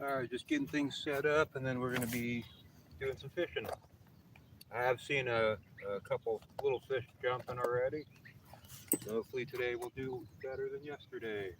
All right, just getting things set up, and then we're going to be doing some fishing. I have seen a couple little fish jumping already, so hopefully today we'll do better than yesterday.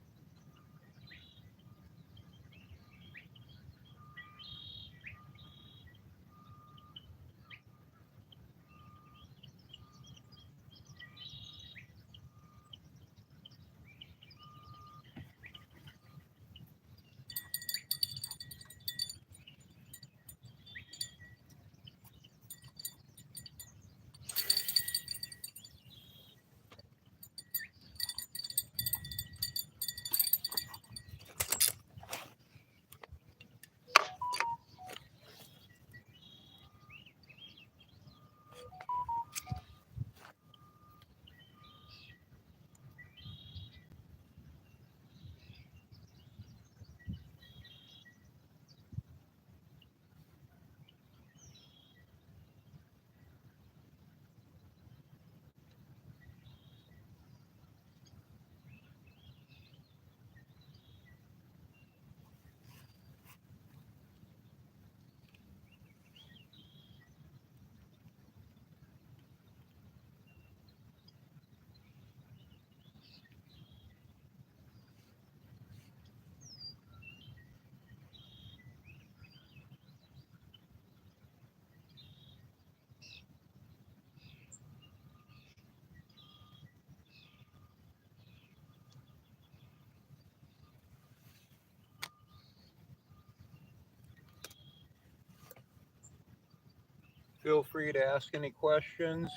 Feel free to ask any questions.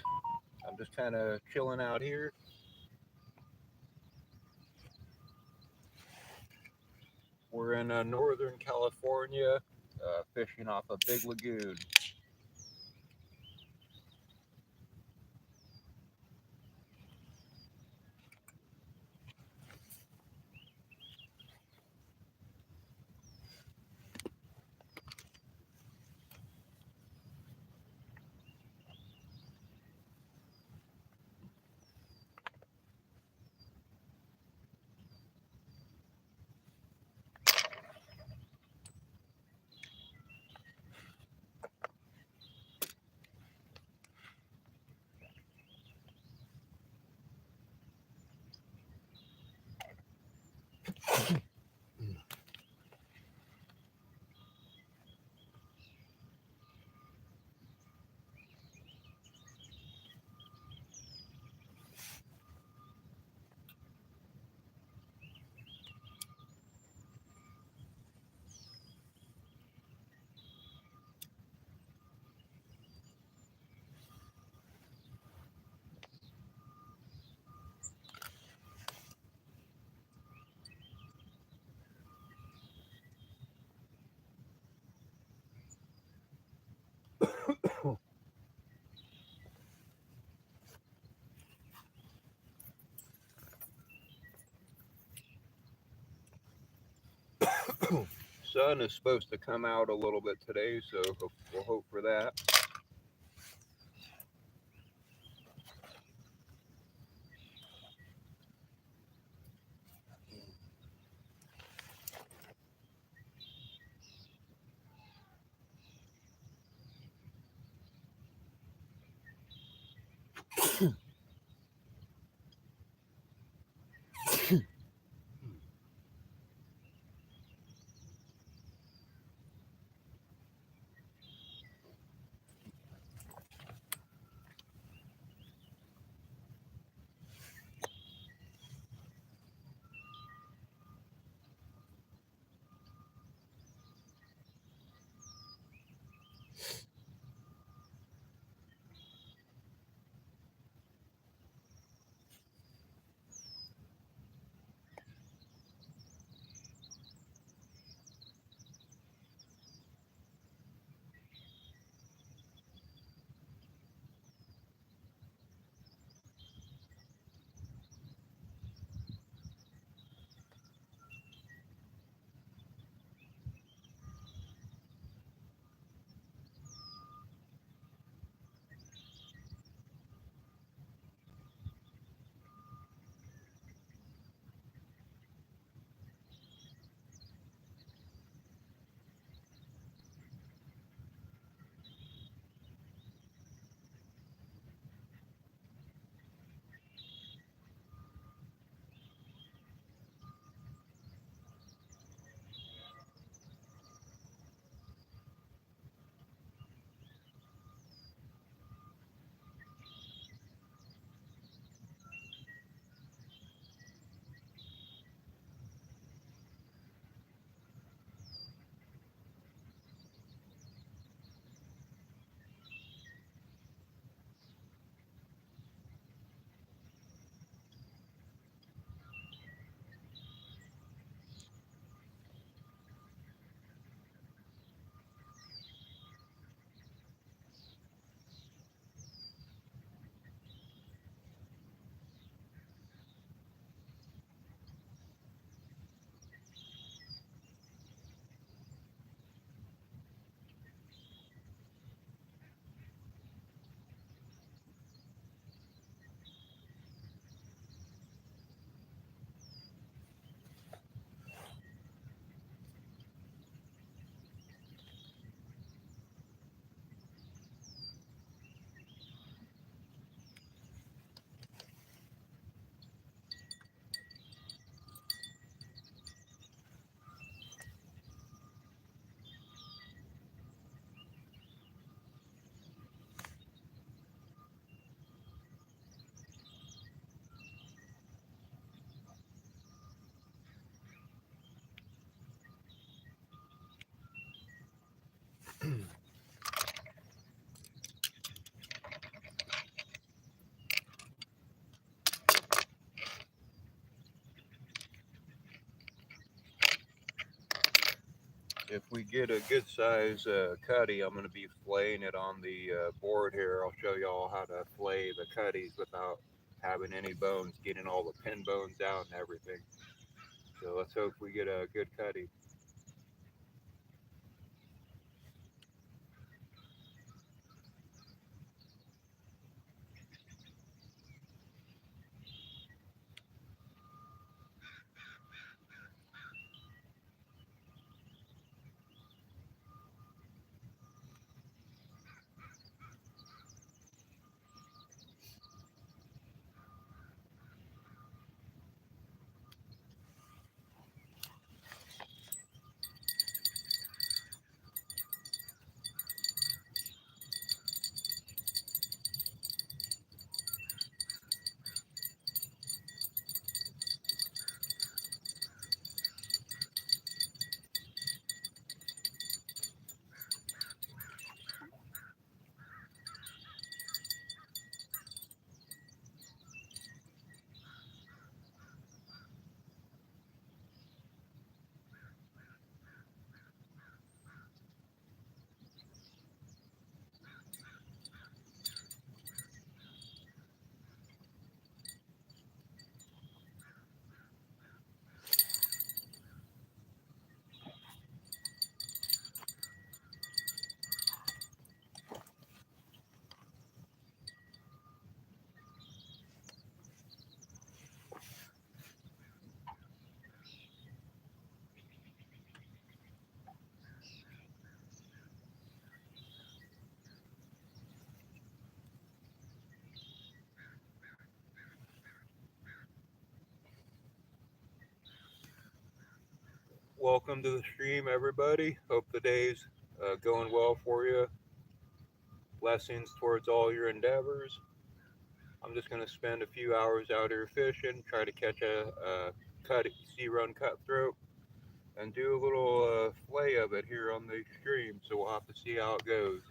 I'm just kind of chilling out here. We're in Northern California, fishing off a big lagoon. Sun is supposed to come out a little bit today, so we'll hope for that. if we get a good size cutty, I'm going to be flaying it on the board here. I'll show y'all how to flay the cutties without having any bones, getting all the pin bones out and everything. So let's hope we get a good cutty. Welcome to the stream, everybody. Hope the day's going well for you. Blessings towards all your endeavors. I'm just going to spend a few hours out here fishing, try to catch a cut sea run cutthroat, and do a little flay of it here on the stream. So we'll have to see how it goes.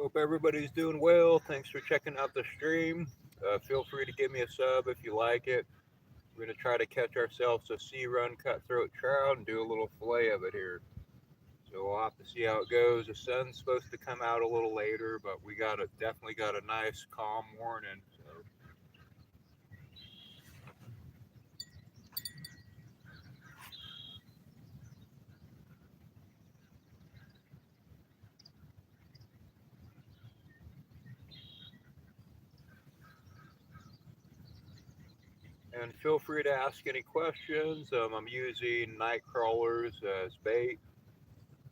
Hope everybody's doing well. Thanks for checking out the stream. Feel free to give me a sub if you like it. We're going to try to catch ourselves a sea run cutthroat trout and do a little fillet of it here. So we'll have to see how it goes. The sun's supposed to come out a little later, but we definitely got a nice calm morning. So and feel free to ask any questions. I'm using night crawlers as bait,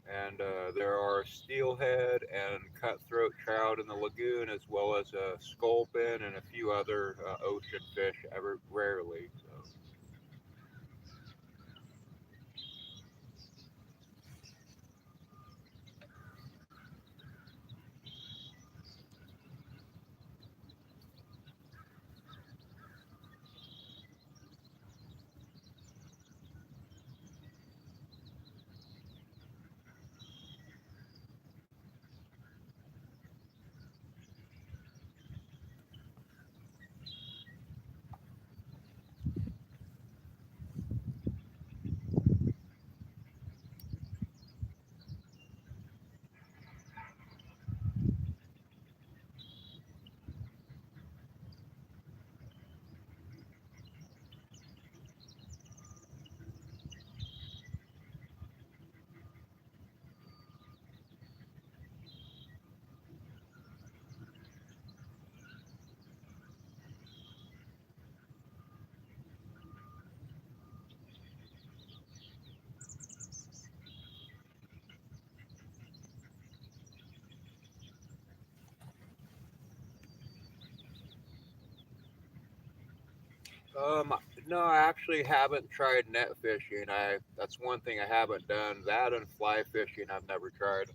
and there are steelhead and cutthroat trout in the lagoon, as well as a sculpin and a few other ocean fish, ever rarely. So. Um, no, I actually haven't tried net fishing. That's one thing I haven't done. That and fly fishing I've never tried.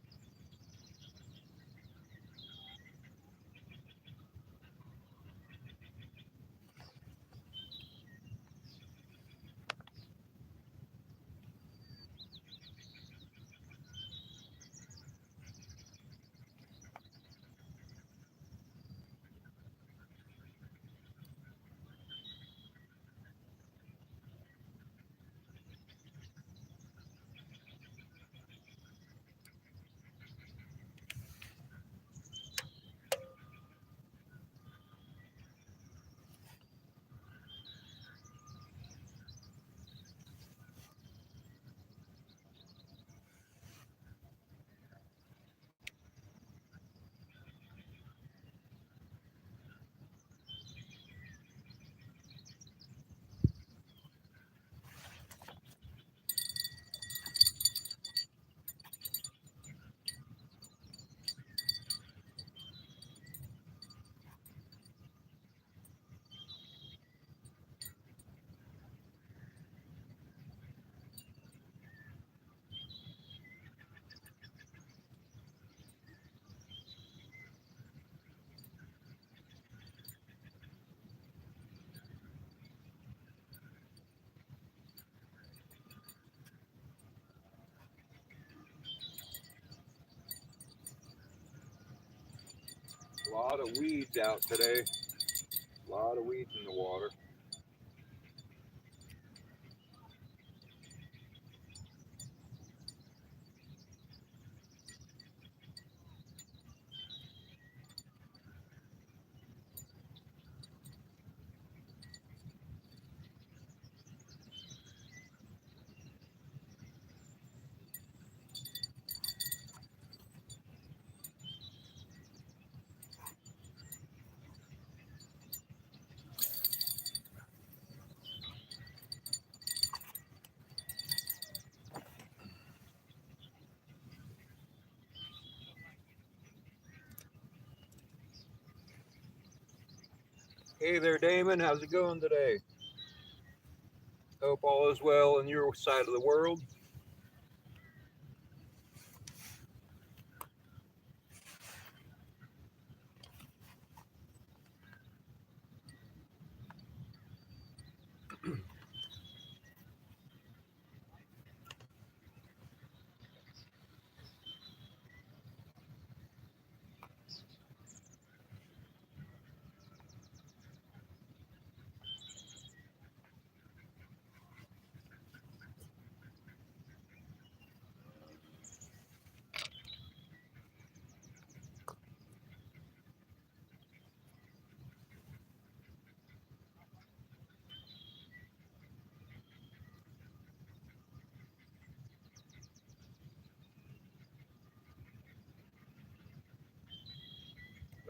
A lot of weeds out today. A lot of weeds in the water. Hey there, Damon. How's it going today? Hope all is well on your side of the world.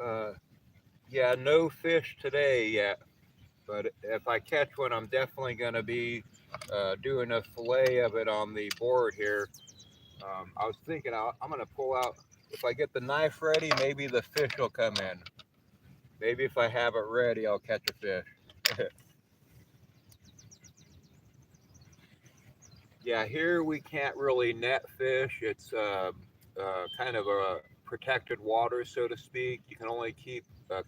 Uh, yeah, no fish today yet, but if I catch one, I'm definitely going to be doing a fillet of it on the board here. I was thinking I'm going to pull out, if I get the knife ready, maybe the fish will come in. Maybe if I have it ready, I'll catch a fish. Yeah, here we can't really net fish. It's kind of a protected water, so to speak. You can only keep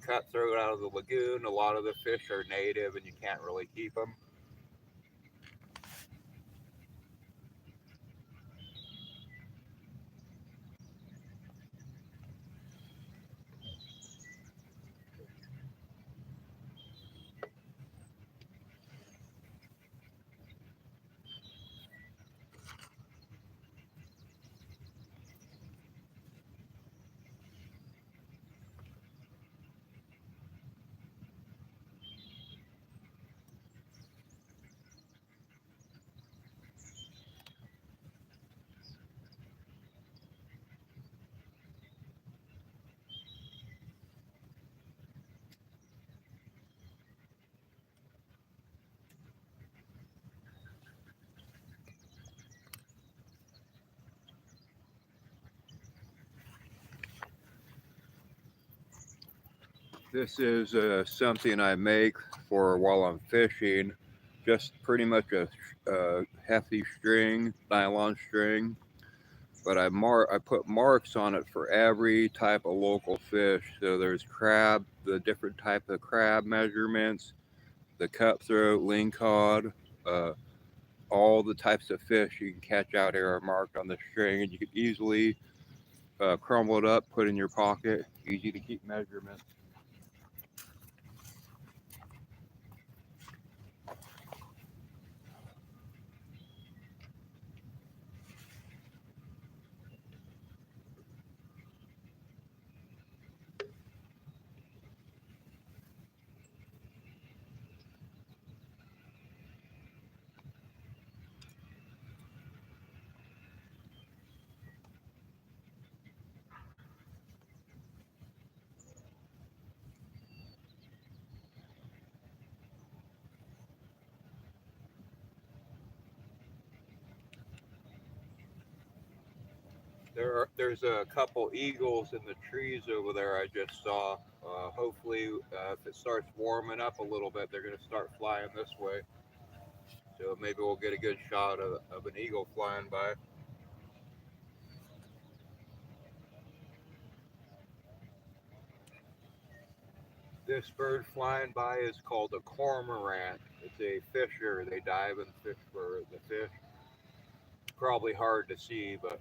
cutthroat out of the lagoon. A lot of the fish are native, and you can't really keep them. This is something I make for while I'm fishing. Just pretty much a hefty string, nylon string. But I put marks on it for every type of local fish. So there's crab, the different type of crab measurements, the cutthroat, lingcod, uh, all the types of fish you can catch out here are marked on the string, and you can easily crumble it up, put in your pocket. Easy to keep measurements. There's a couple eagles in the trees over there I just saw. Hopefully, if it starts warming up a little bit, they're going to start flying this way. So maybe we'll get a good shot of an eagle flying by. This bird flying by is called a cormorant. It's a fisher. They dive and fish for the fish. Probably hard to see, but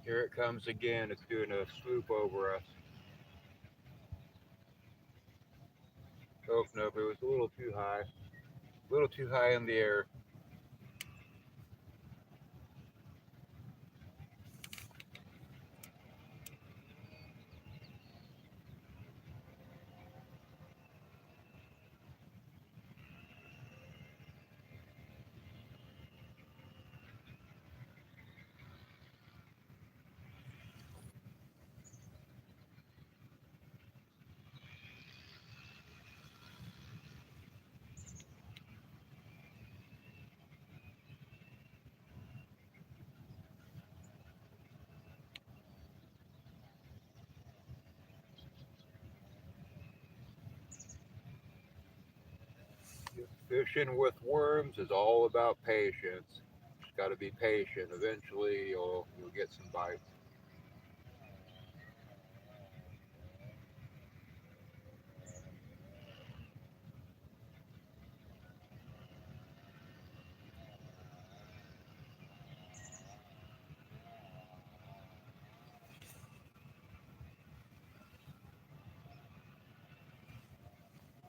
here it comes again. It's doing a swoop over us. Oh no, but it was a little too high. A little too high in the air. Fishing with worms is all about patience. Just got to be patient. Eventually, you'll get some bites.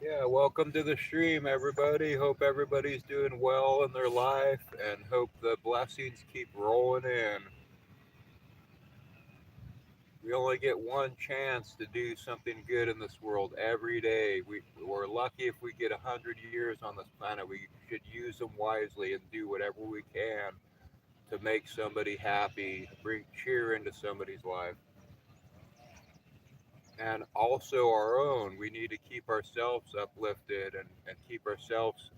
Yeah, welcome to the stream, everybody. Hope everybody's doing well in their life, and hope the blessings keep rolling in. We only get one chance to do something good in this world every day. We're lucky if we get 100 years on this planet. We should use them wisely and do whatever we can to make somebody happy, bring cheer into somebody's life, and also our own. We need to keep ourselves uplifted and keep ourselves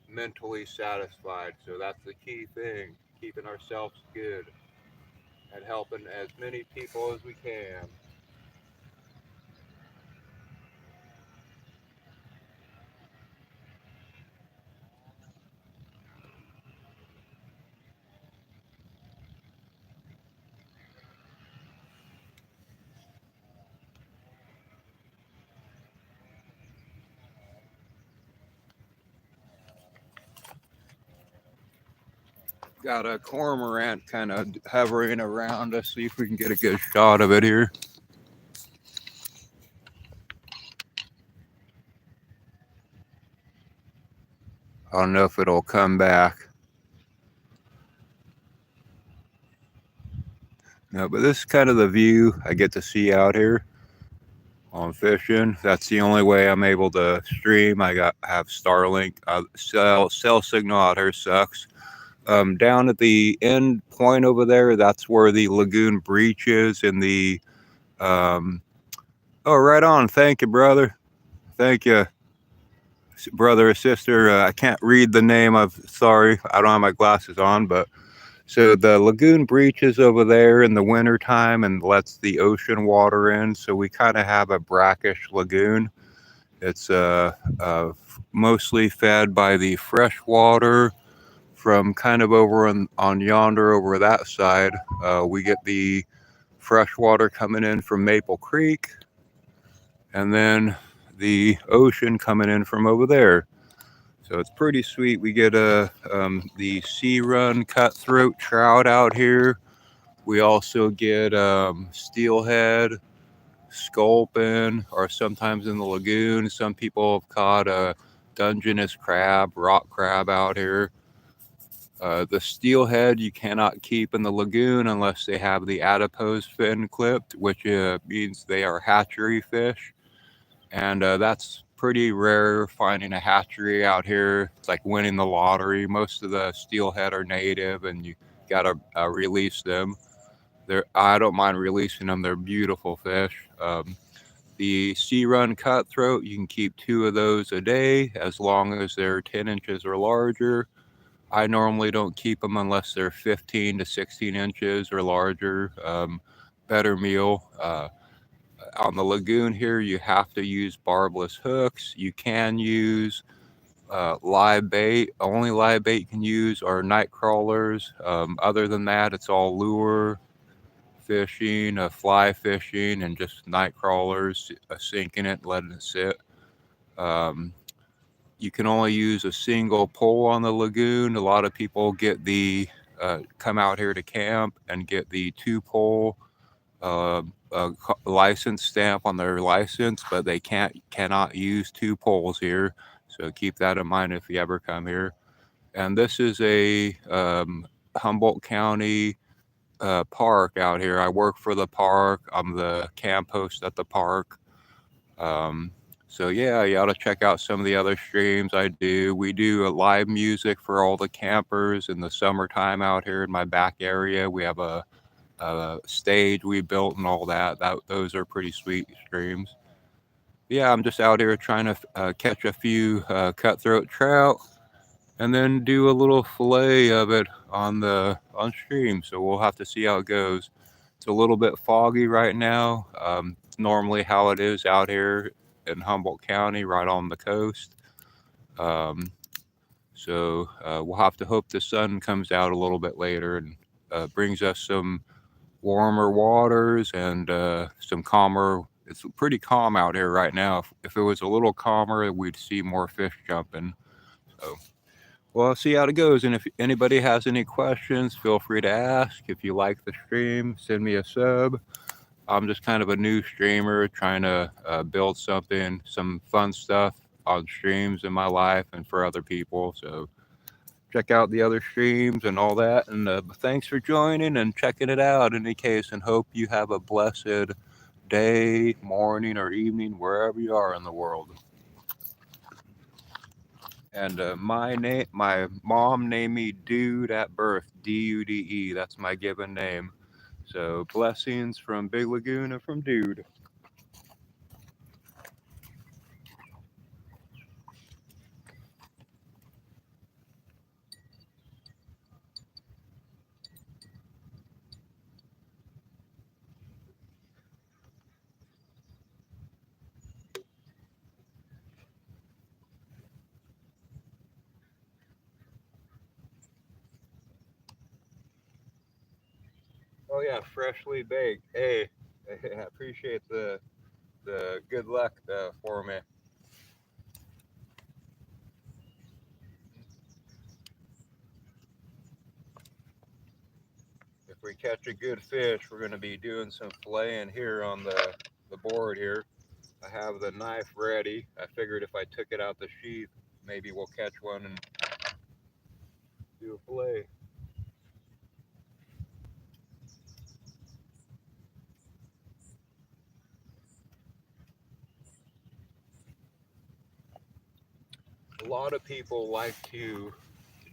mentally satisfied. So that's the key thing, keeping ourselves good and helping as many people as we can. Got a cormorant kind of hovering around us. See if we can get a good shot of it here. I don't know if it'll come back. No, but this is kind of the view I get to see out here on fishing. That's the only way I'm able to stream. Have Starlink. Cell signal out here sucks. Down at the end point over there, that's where the lagoon breach is. In the um, oh, right on. Thank you, brother. Thank you, brother or sister. I can't read the name. I'm sorry. I don't have my glasses on, but so the lagoon breaches over there in the wintertime and lets the ocean water in. So we kind of have a brackish lagoon. It's mostly fed by the fresh water from kind of over on yonder over that side. We get the fresh water coming in from Maple Creek, and then the ocean coming in from over there. So it's pretty sweet. We get the sea run cutthroat trout out here. We also get steelhead, sculpin, or sometimes in the lagoon. Some people have caught a Dungeness crab, rock crab out here. The steelhead you cannot keep in the lagoon unless they have the adipose fin clipped, which means they are hatchery fish. And that's pretty rare finding a hatchery out here. It's like winning the lottery. Most of the steelhead are native, and you gotta release them. I don't mind releasing them. They're beautiful fish. The sea run cutthroat, you can keep two of those a day as long as they're 10 inches or larger. I normally don't keep them unless they're 15 to 16 inches or larger. Better meal. On the lagoon here, you have to use barbless hooks. You can use live bait. Only live bait you can use are night crawlers. Other than that, it's all lure fishing, fly fishing, and just night crawlers, sinking it, letting it sit. Um, you can only use a single pole on the lagoon. A lot of people get the come out here to camp and get the two pole license stamp on their license, but they cannot use two poles here. So keep that in mind if you ever come here. And this is a Humboldt County park out here. I work for the park. I'm the camp host at the park. Um, so yeah, you ought to check out some of the other streams I do. We do live music for all the campers in the summertime out here in my back area. We have a stage we built and all that. Those are pretty sweet streams. Yeah, I'm just out here trying to catch a few cutthroat trout and then do a little fillet of it on stream. So we'll have to see how it goes. It's a little bit foggy right now. Normally how it is out here in Humboldt County, right on the coast. Um, so we'll have to hope the sun comes out a little bit later and brings us some warmer waters and some calmer. It's pretty calm out here right now. If it was a little calmer, we'd see more fish jumping. So, well, I'll see how it goes. And if anybody has any questions, feel free to ask. If you like the stream, send me a sub. I'm just kind of a new streamer trying to build some fun stuff on streams in my life and for other people. So check out the other streams and all that. And thanks for joining and checking it out. In any case, and hope you have a blessed day, morning, or evening, wherever you are in the world. And my mom named me Dude at birth, Dude. That's my given name. So blessings from Big Lagoon and from Dude. Oh yeah, freshly baked. Hey, I appreciate the good luck for me. If we catch a good fish, we're going to be doing some filleting here on the board here. I have the knife ready. I figured if I took it out the sheath, maybe we'll catch one and do a fillet. A lot of people like to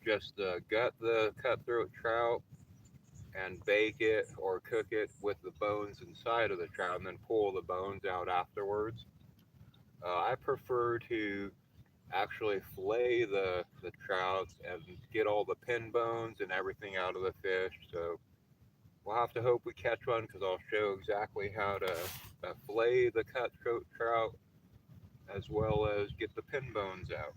just gut the cutthroat trout and bake it or cook it with the bones inside of the trout and then pull the bones out afterwards. I prefer to actually fillet the trout and get all the pin bones and everything out of the fish. So we'll have to hope we catch one because I'll show exactly how to fillet the cutthroat trout as well as get the pin bones out.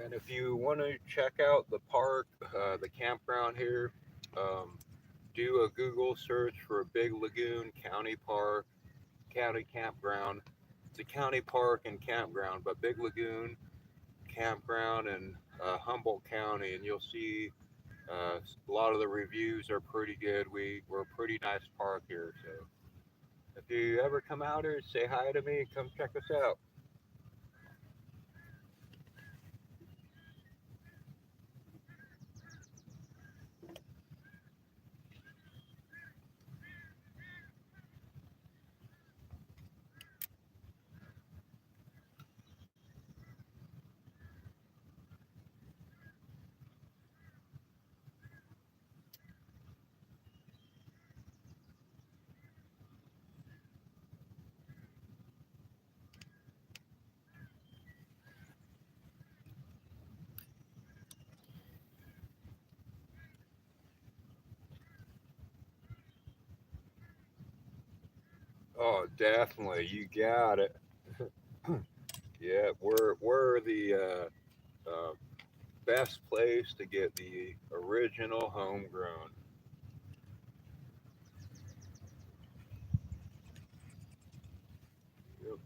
And if you want to check out the park, the campground here, um, do a Google search for Big Lagoon County Park, County Campground. It's a county park and campground, but Big Lagoon Campground in Humboldt County, and you'll see a lot of the reviews are pretty good. We're a pretty nice park here, so if you ever come out here, say hi to me. Come check us out. Oh, definitely, you got it. Yeah, we're the best place to get the original homegrown. Yep.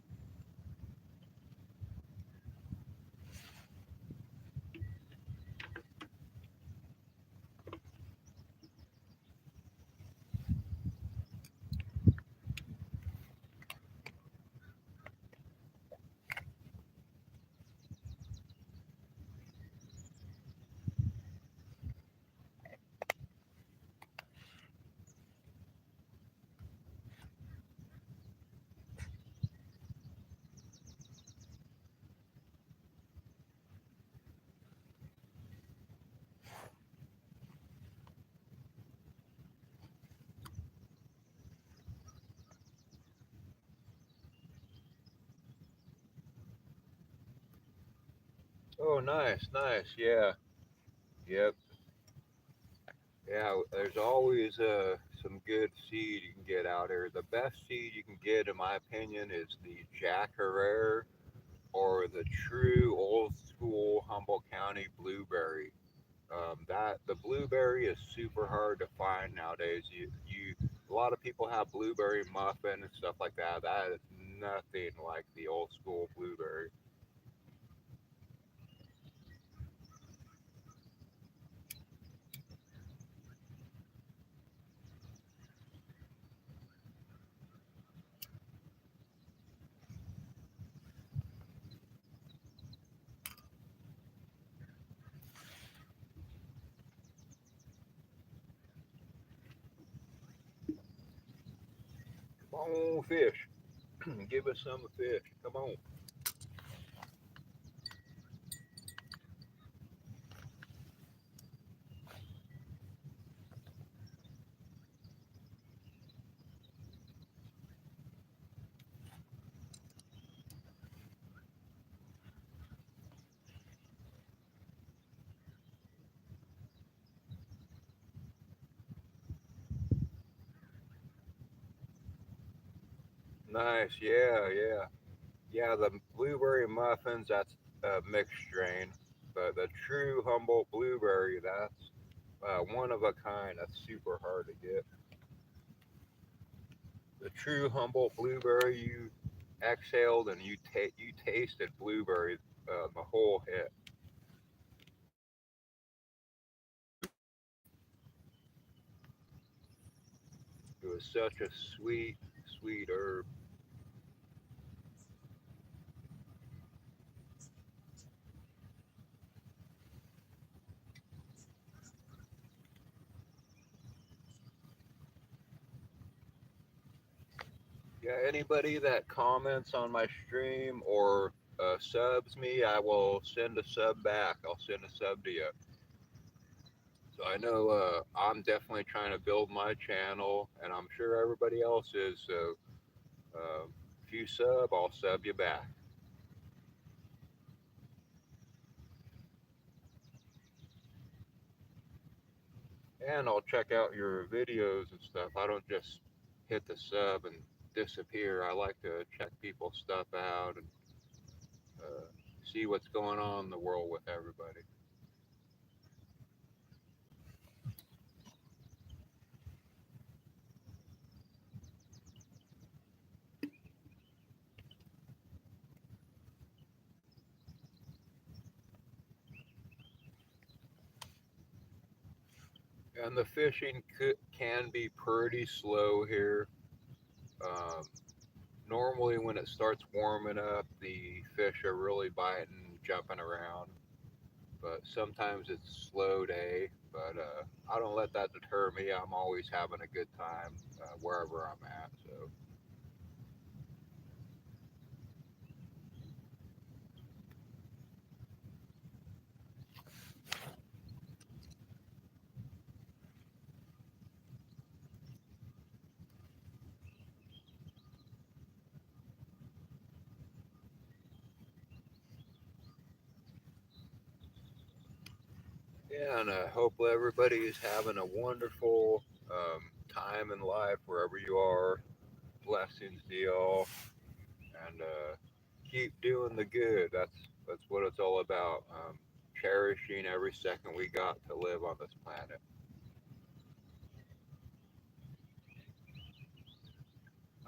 Oh, nice, nice. Yeah, yep, yeah. There's always some good seed you can get out here. The best seed you can get, in my opinion, is the Jack Herrera or the true old school Humboldt County blueberry. That the blueberry is super hard to find nowadays. You a lot of people have blueberry muffin and stuff like that. That is nothing like the old school blueberry. Come on, fish. Give us some fish. Come on. Nice. Yeah, yeah. Yeah, the blueberry muffins, that's a mixed strain. But the true Humboldt blueberry, that's one of a kind. That's super hard to get. The true Humboldt blueberry, you exhaled and you tasted blueberry the whole hit. It was such a sweet, sweet herb. Yeah, anybody that comments on my stream or subs me, I will send a sub back. I'll send a sub to you. So I know I'm definitely trying to build my channel, and I'm sure everybody else is. So if you sub, I'll sub you back. And I'll check out your videos and stuff. I don't just hit the sub and disappear. I like to check people's stuff out and uh, see what's going on in the world with everybody. And the fishing can be pretty slow here. Um, Normally, when it starts warming up, the fish are really biting, jumping around. But sometimes it's slow day. But I don't let that deter me. I'm always having a good time wherever I'm at. So yeah, and I hope everybody is having a wonderful time in life wherever you are. Blessings to y'all, and keep doing the good. That's what it's all about. Cherishing every second we got to live on this planet.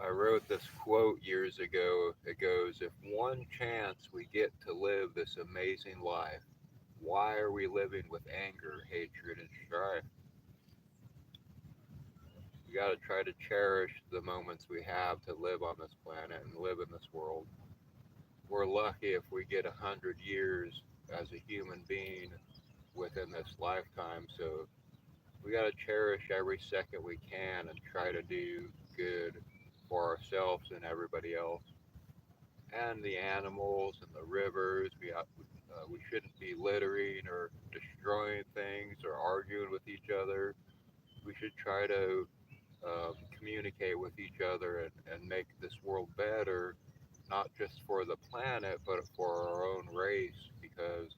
I wrote this quote years ago. It goes, "If one chance we get to live this amazing life, why are we living with anger, hatred, and strife? We got to try to cherish the moments we have to live on this planet and live in this world. We're lucky if we get 100 years as a human being within this lifetime. So we got to cherish every second we can and try to do good for ourselves and everybody else and the animals and the rivers. We shouldn't be littering or destroying things or arguing with each other. We should try to communicate with each other and make this world better, not just for the planet, but for our own race, because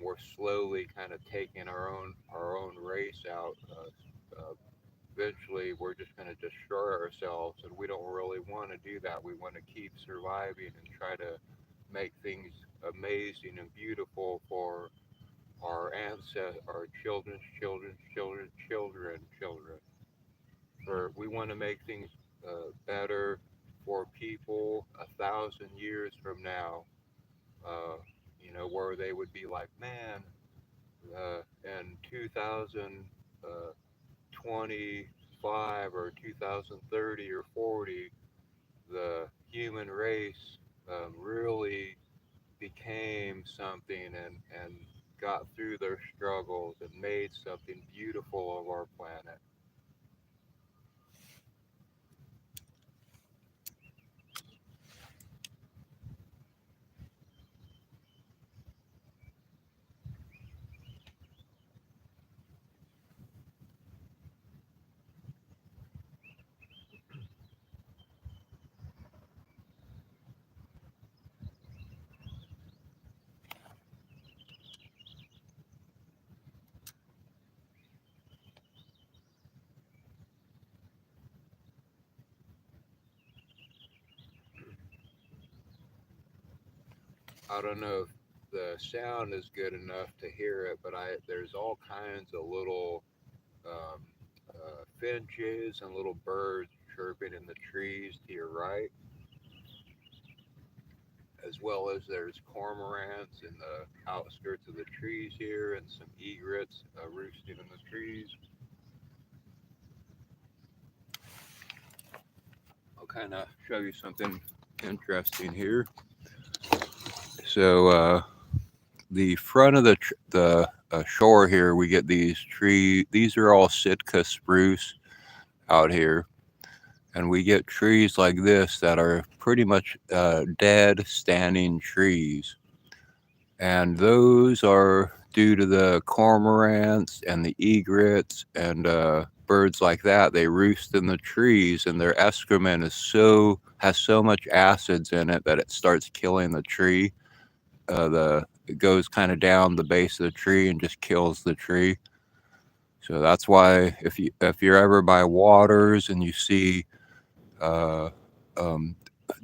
we're slowly kind of taking our own race out. Eventually, we're just going to destroy ourselves, and we don't really want to do that. We want to keep surviving and try to make things amazing and beautiful for our ancestors, our children's children's children's children. Or we want to make things better for people 1,000 years from now. Uh, where they would be like, man, in 2025 or 2030 or 40, the human race really became something and got through their struggles and made something beautiful of our planet. I don't know if the sound is good enough to hear it, but there's all kinds of little um, finches and little birds chirping in the trees to your right, as well as there's cormorants in the outskirts of the trees here, and some egrets roosting in the trees. I'll kind of show you something interesting here. So the front of the shore here, we get these trees. These are all Sitka spruce out here, and we get trees like this that are pretty much dead standing trees, and those are due to the cormorants and the egrets and birds like that. They roost in the trees, and their excrement has so much acids in it that it starts killing the tree. It goes kind of down the base of the tree and just kills the tree. So that's why if you're ever by waters and you see uh, um,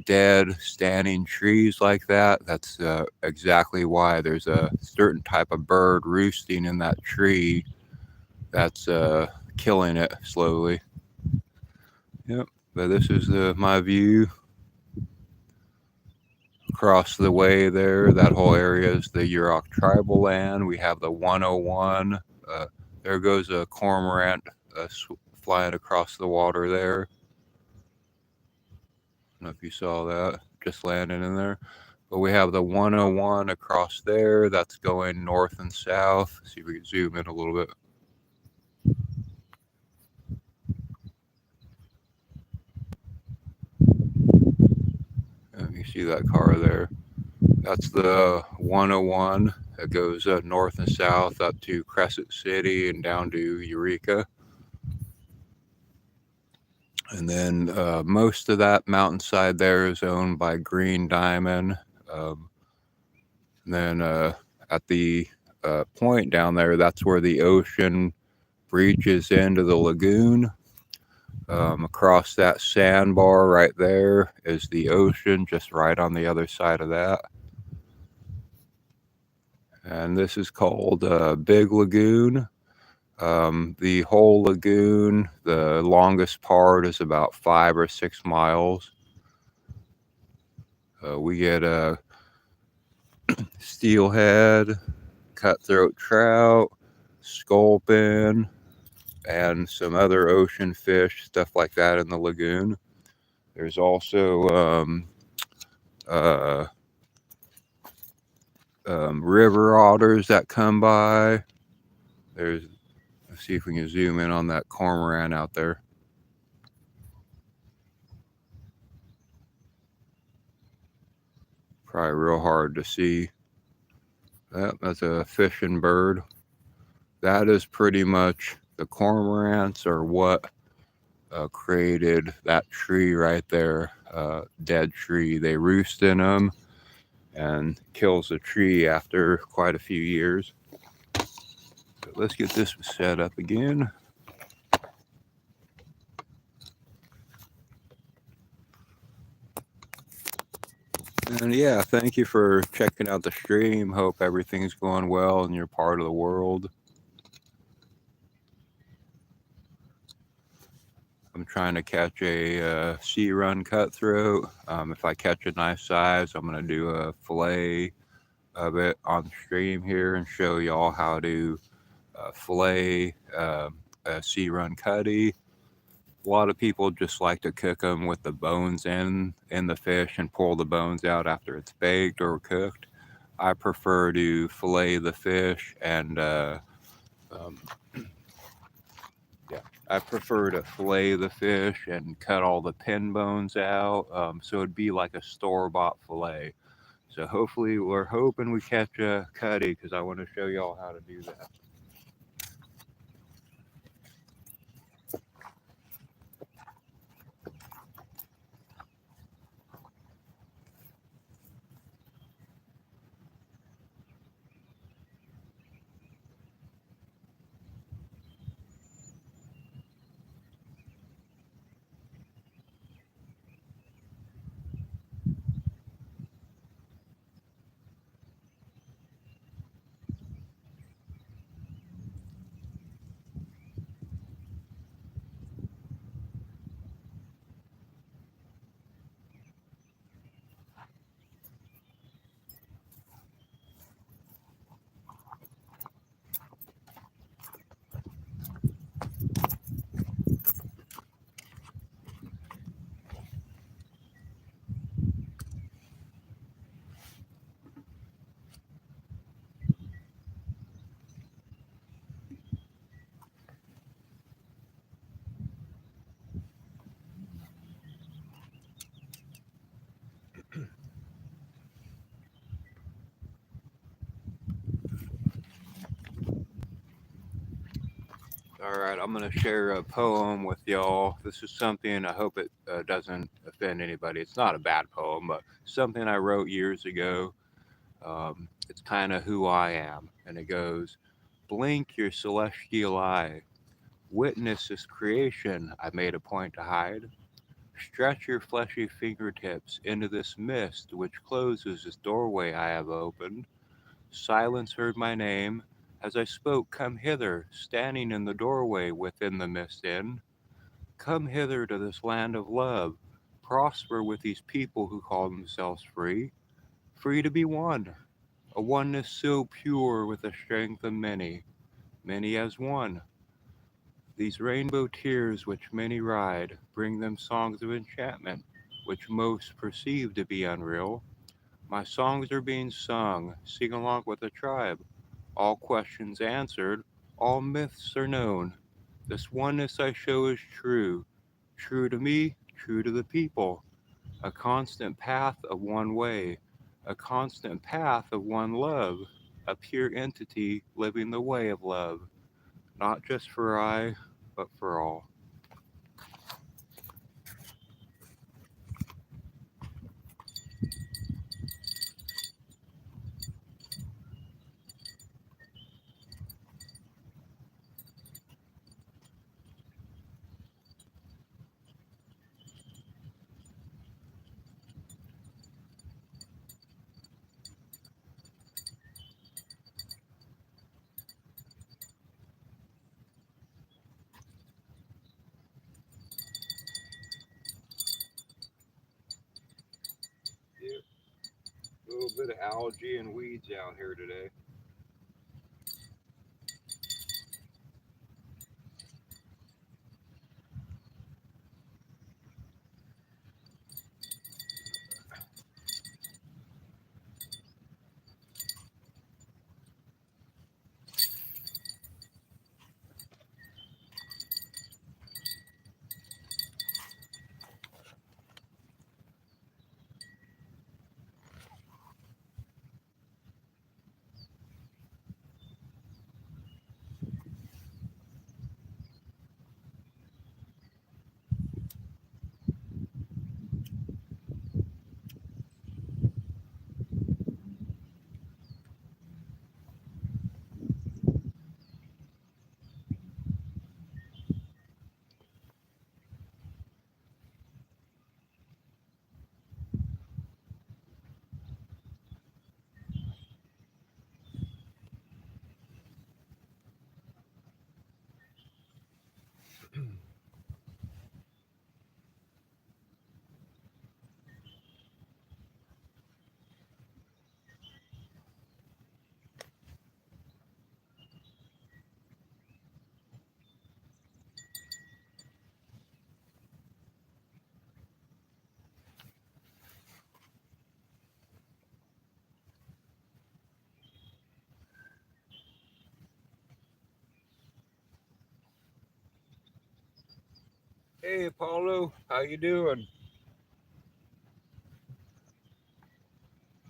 dead standing trees like that, that's exactly why. There's a certain type of bird roosting in that tree that's killing it slowly. Yep. But this is my view across the way there. That whole area is the Yurok tribal land. We have the 101. There goes a cormorant flying across the water there. I don't know if you saw that, just landing in there. But we have the 101 across there. That's going north and south. See if we can zoom in a little bit. You see that car there? That's the 101 that goes north and south up to Crescent City and down to Eureka. And then most of that mountainside there is owned by Green Diamond. Then at the point down there, that's where the ocean reaches into the lagoon. Across that sandbar right there is the ocean, just right on the other side of that. And this is called Big Lagoon. The whole lagoon, the longest part is about 5 or 6 miles. We get a steelhead, cutthroat trout, sculpin, and some other ocean fish, stuff like that in the lagoon. There's also river otters that come by. Let's see if we can zoom in on that cormorant out there. Probably real hard to see. That's a fishing bird. That is pretty much the cormorants are what created that tree right there, dead tree. They roost in them, and kills the tree after quite a few years. So let's get this set up again. And yeah, thank you for checking out the stream. Hope everything's going well in your part of the world. I'm trying to catch a sea run cutthroat. If I catch a nice size, I'm going to do a fillet of it on the stream here and show y'all how to fillet a sea run cutty. A lot of people just like to cook them with the bones in the fish and pull the bones out after it's baked or cooked. I prefer to fillet the fish and um, yeah, I prefer to fillet the fish and cut all the pin bones out. So it'd be like a store-bought fillet. So hopefully, we're hoping we catch a cutty because I want to show y'all how to do that. All right, I'm going to share a poem with y'all. This is something I hope it doesn't offend anybody. It's not a bad poem, but something I wrote years ago. It's kind of who I am. And it goes, blink your celestial eye. Witness this creation I made a point to hide. Stretch your fleshy fingertips into this mist which closes this doorway I have opened. Silence heard my name. As I spoke, come hither, standing in the doorway within the mist inn. Come hither to this land of love. Prosper with these people who call themselves free. Free to be one. A oneness so pure with the strength of many. Many as one. These rainbow tears which many ride bring them songs of enchantment, which most perceive to be unreal. My songs are being sung, sing along with the tribe. All questions answered, all myths are known. This oneness I show is true, true to me, true to the people. A constant path of one way, a constant path of one love, a pure entity living the way of love, not just for I, but for all. Yeah, a little bit of algae and weeds out here today. Hey, Paulo, how you doing?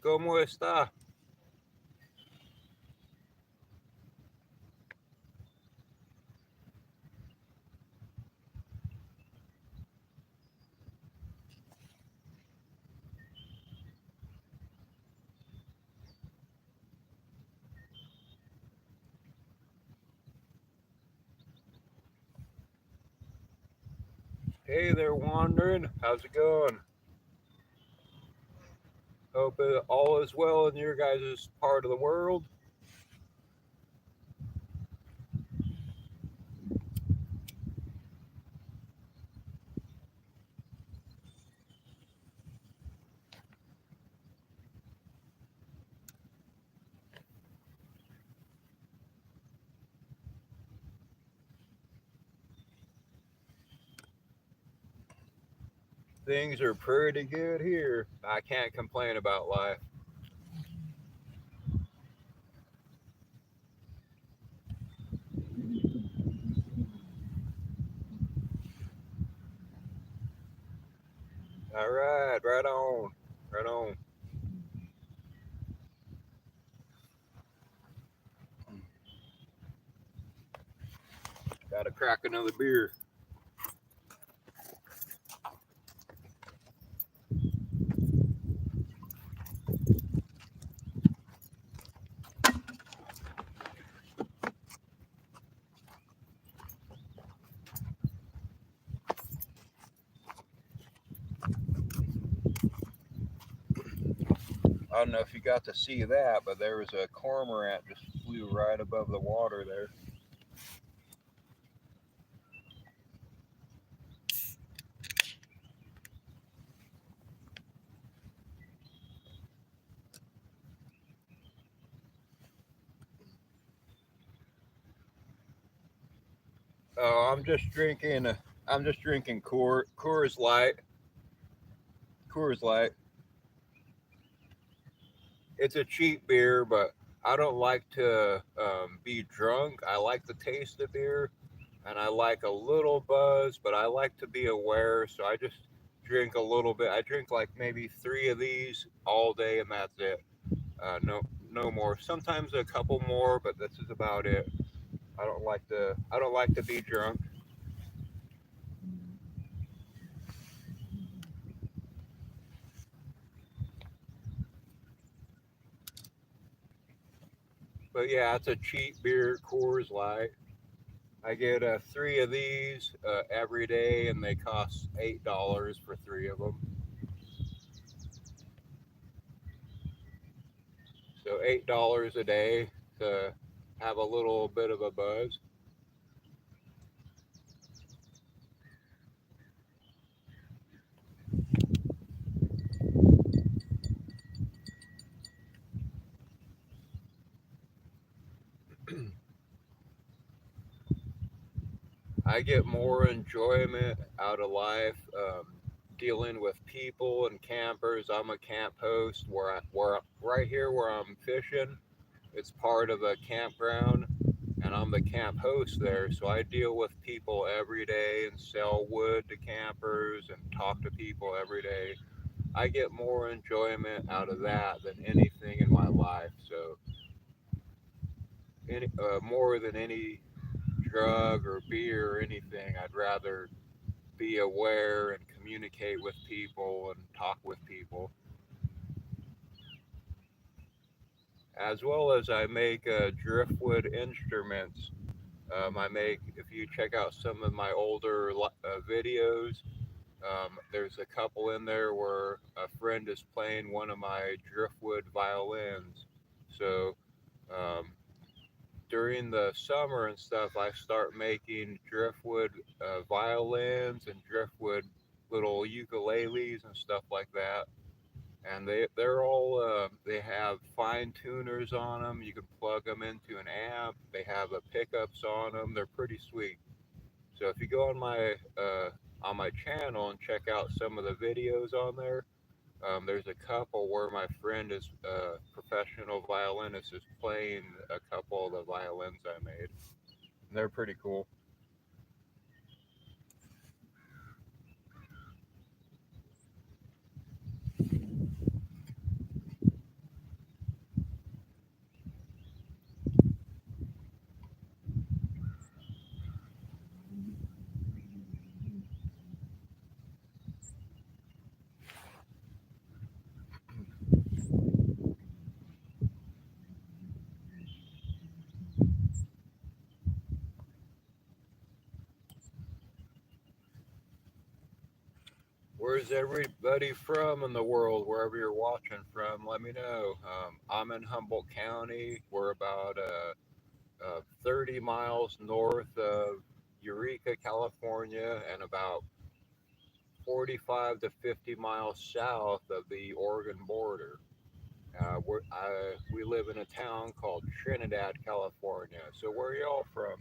¿Cómo está? Hey there, wandering. How's it going? Hope all is well in your guys' part of the world. Things are pretty good here. I can't complain about life. All right, right on, right on. Got to crack another beer. I don't know if you got to see that, but there was a cormorant just flew right above the water there. Oh, I'm just drinking. I'm just drinking Coors Light. Coors Light. It's a cheap beer, but I don't like to be drunk. I like the taste of beer, and I like a little buzz, but I like to be aware. So I just drink a little bit. I drink like maybe three of these all day, and that's it. No, no more. Sometimes a couple more, but this is about it. I don't like to. I don't like to be drunk. But yeah, it's a cheap beer, Coors Light. I get three of these every day, and they cost $8 for three of them. So $8 a day to have a little bit of a buzz. I get more enjoyment out of life dealing with people and campers. I'm a camp host where right here where I'm fishing. It's part of a campground, and I'm the camp host there. So I deal with people every day and sell wood to campers and talk to people every day. I get more enjoyment out of that than anything in my life. So more than any drug or beer or anything, I'd rather be aware and communicate with people and talk with people, as well as I make driftwood instruments. I make, if you check out some of my older videos, there's a couple in there where a friend is playing one of my driftwood violins. So um, during the summer and stuff, I start making driftwood violins and driftwood little ukuleles and stuff like that. And they're all they have fine tuners on them. You can plug them into an amp. They have pickups on them. They're pretty sweet. So if you go on my channel and check out some of the videos on there, there's a couple where my friend is a professional violinist is playing a couple of the violins I made. And they're pretty cool. Where's everybody from in the world? Wherever you're watching from, let me know. I'm in Humboldt County. We're about 30 miles north of Eureka, California, and about 45 to 50 miles south of the Oregon border. We live in a town called Trinidad, California. So where are y'all from?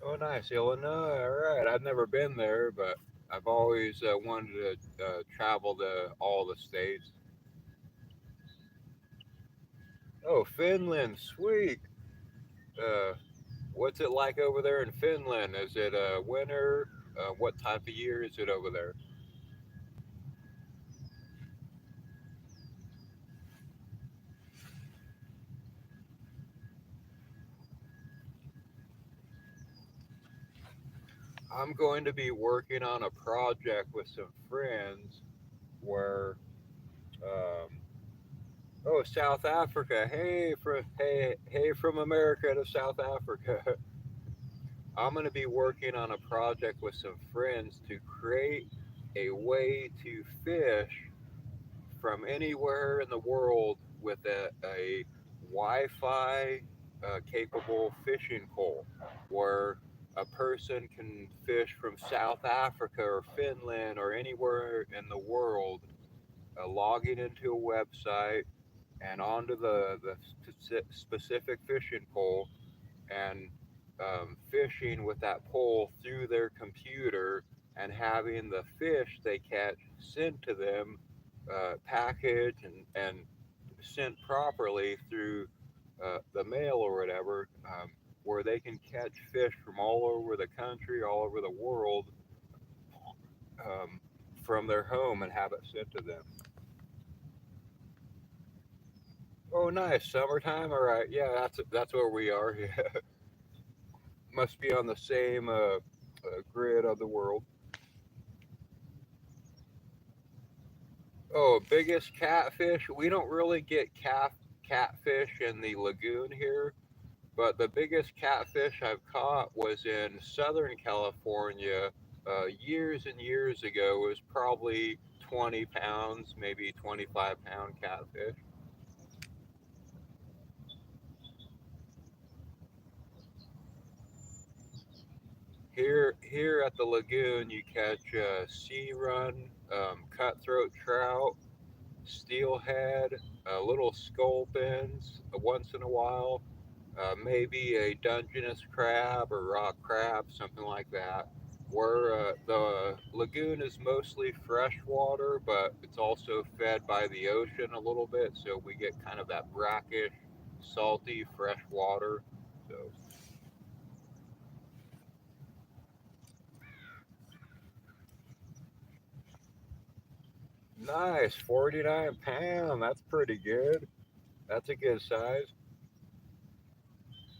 Oh, nice, Illinois. All right, I've never been there, but I've always wanted to travel to all the states. Oh, Finland, sweet. Uh, what's it like over there in Finland? Is it winter? What type of year is it over there? I'm going to be working on a project with some friends where, um, oh, South Africa. Hey, from America to South Africa. I'm going to be working on a project with some friends to create a way to fish from anywhere in the world with a Wi-Fi capable fishing pole, where a person can fish from South Africa or Finland or anywhere in the world, logging into a website and onto the specific fishing pole and fishing with that pole through their computer and having the fish they catch sent to them, packaged and sent properly through the mail or whatever, where they can catch fish from all over the country, all over the world, um, from their home and have it sent to them. Oh, nice, summertime. All right, yeah, that's where we are. Yeah, must be on the same grid of the world. Oh, biggest catfish. We don't really get catfish in the lagoon here, but the biggest catfish I've caught was in Southern California years and years ago. It was probably 20 pounds, maybe 25-pound catfish. Here at the lagoon, you catch sea run, cutthroat trout, steelhead, little sculpins once in a while, maybe a Dungeness crab or rock crab, something like that. Where the lagoon is mostly freshwater, but it's also fed by the ocean a little bit, so we get kind of that brackish, salty, fresh water. So nice, 49 pound. That's pretty good. That's a good size.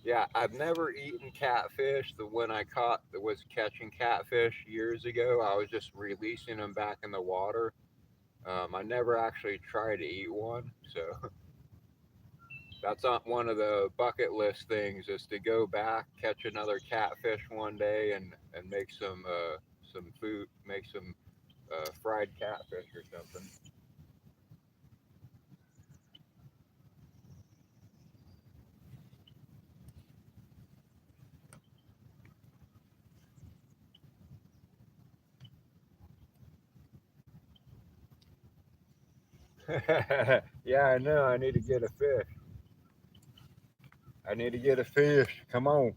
Yeah, I've never eaten catfish. The one I caught that was catching catfish years ago, I was just releasing them back in the water. I never actually tried to eat one, so that's not one of the bucket list things. Is to go back, catch another catfish one day, and make some food, make some fried catfish or something. Yeah, I know. I need to get a fish. I need to get a fish. Come on.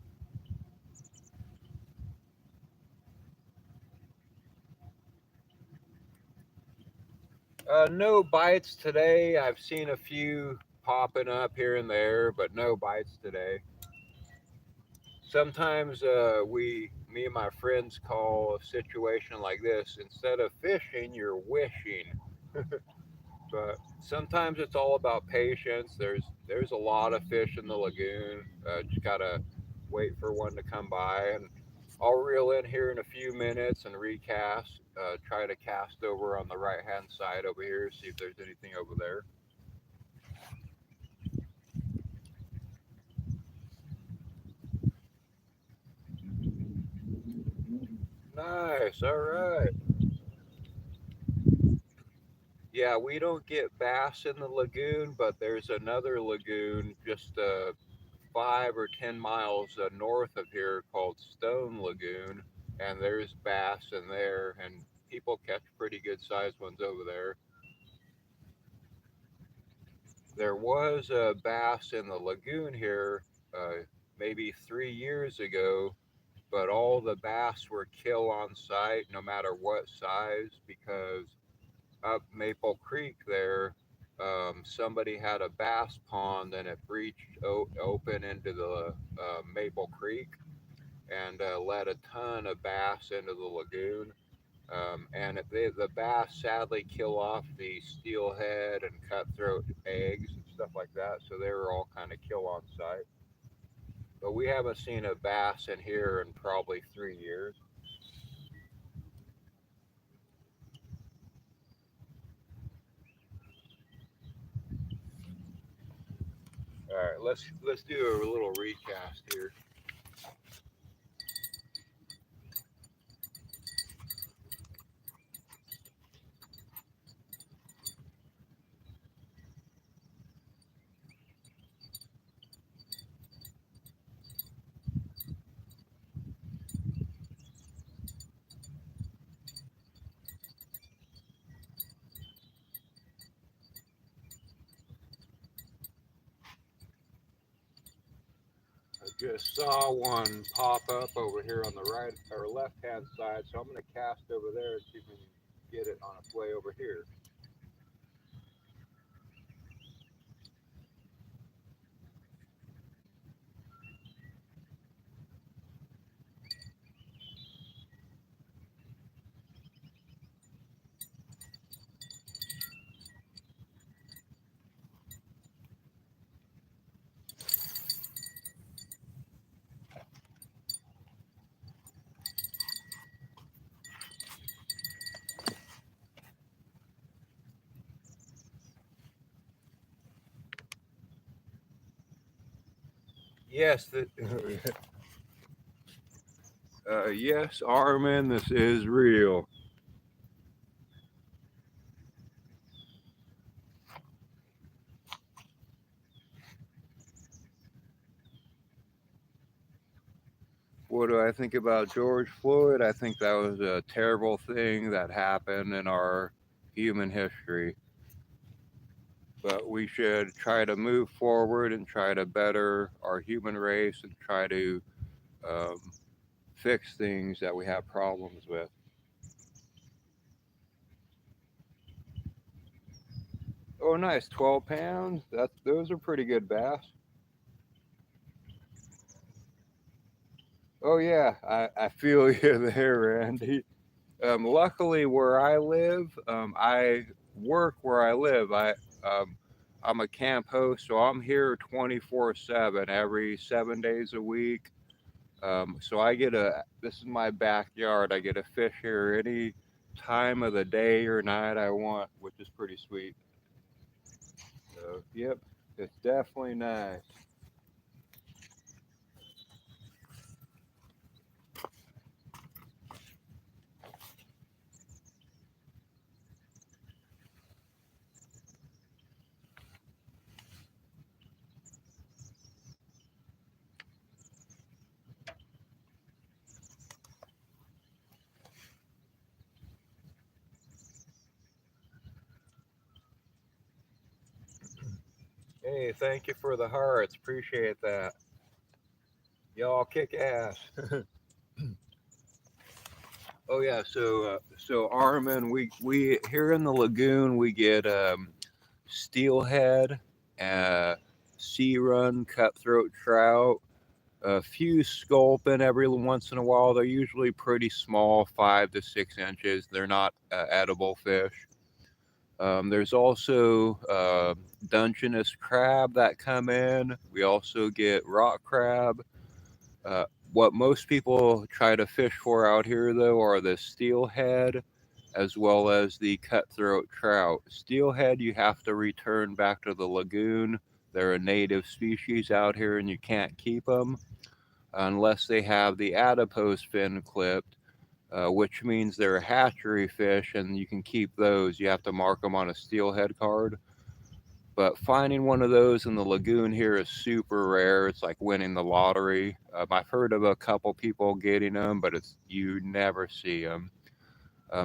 No bites today. I've seen a few popping up here and there, but no bites today. Sometimes me and my friends call a situation like this, instead of fishing, you're wishing. But sometimes it's all about patience. There's a lot of fish in the lagoon. Just gotta wait for one to come by, and I'll reel in here in a few minutes and recast. Try to cast over on the right hand side over here, see if there's anything over there. Nice. All right. Yeah, we don't get bass in the lagoon, but there's another lagoon just 5 or 10 miles north of here called Stone Lagoon, and there's bass in there, and people catch pretty good sized ones over there. There was a bass in the lagoon here maybe 3 years ago, but all the bass were kill on sight, no matter what size, because up Maple Creek there, somebody had a bass pond and it breached open into the Maple Creek and let a ton of bass into the lagoon. The bass sadly kill off the steelhead and cutthroat eggs and stuff like that, so they were all kind of kill on sight. But we haven't seen a bass in here in probably 3 years. All right, let's do a little recast here. I just saw one pop up over here on the right or left hand side, so I'm going to cast over there and see if we can get it on its way over here. Yes, yes, Armin, this is real. What do I think about George Floyd? I think that was a terrible thing that happened in our human history. But we should try to move forward and try to better our human race and try to um, fix things that we have problems with. Oh, nice, 12 pounds. Those are pretty good bass. Oh yeah, I feel you there, Randy. Luckily, where I live, I work where I live. Um, I'm a camp host, so I'm here 24/7, every 7 days a week. So I get a. This is my backyard. I get to fish here any time of the day or night I want, which is pretty sweet. So yep, it's definitely nice. Hey, thank you for the hearts. Appreciate that. Y'all kick ass. Oh yeah, so Armin, we here in the lagoon we get steelhead, uh, sea run, cutthroat trout, a few sculpin every once in a while. They're usually pretty small, 5 to 6 inches. They're not edible fish. There's also Dungeness crab that come in. We also get rock crab. Uh, what most people try to fish for out here, though, are the steelhead as well as the cutthroat trout. Steelhead, you have to return back to the lagoon. They're a native species out here, and you can't keep them unless they have the adipose fin clipped, which means they're a hatchery fish, and you can keep those. You have to mark them on a steelhead card. But finding one of those in the lagoon here is super rare. It's like winning the lottery. I've heard of a couple people getting them, but it's you never see them.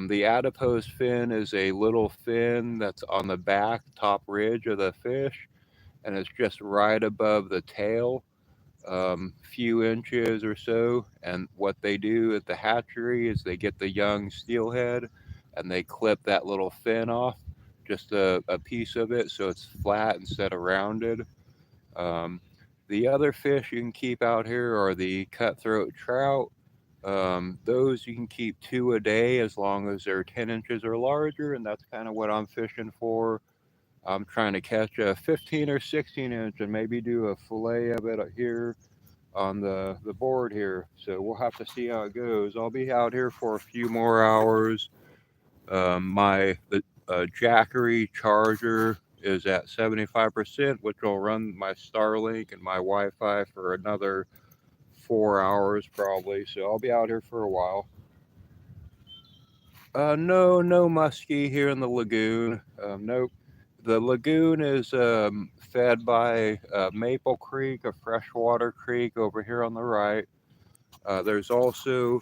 The adipose fin is a little fin that's on the back top ridge of the fish, and it's just right above the tail, few inches or so. And what they do at the hatchery is they get the young steelhead and they clip that little fin off, just a piece of it, so it's flat instead of rounded. Um, the other fish you can keep out here are the cutthroat trout. Those you can keep 2 a day as long as they're 10 inches or larger, and that's kind of what I'm fishing for. I'm trying to catch a 15 or 16 inch and maybe do a fillet of it here on the board here. So we'll have to see how it goes. I'll be out here for a few more hours. My the Jackery charger is at 75%, which will run my Starlink and my Wi-Fi for another 4 hours probably. So I'll be out here for a while. No muskie here in the lagoon. Nope. The lagoon is fed by Maple Creek, a freshwater creek over here on the right. There's also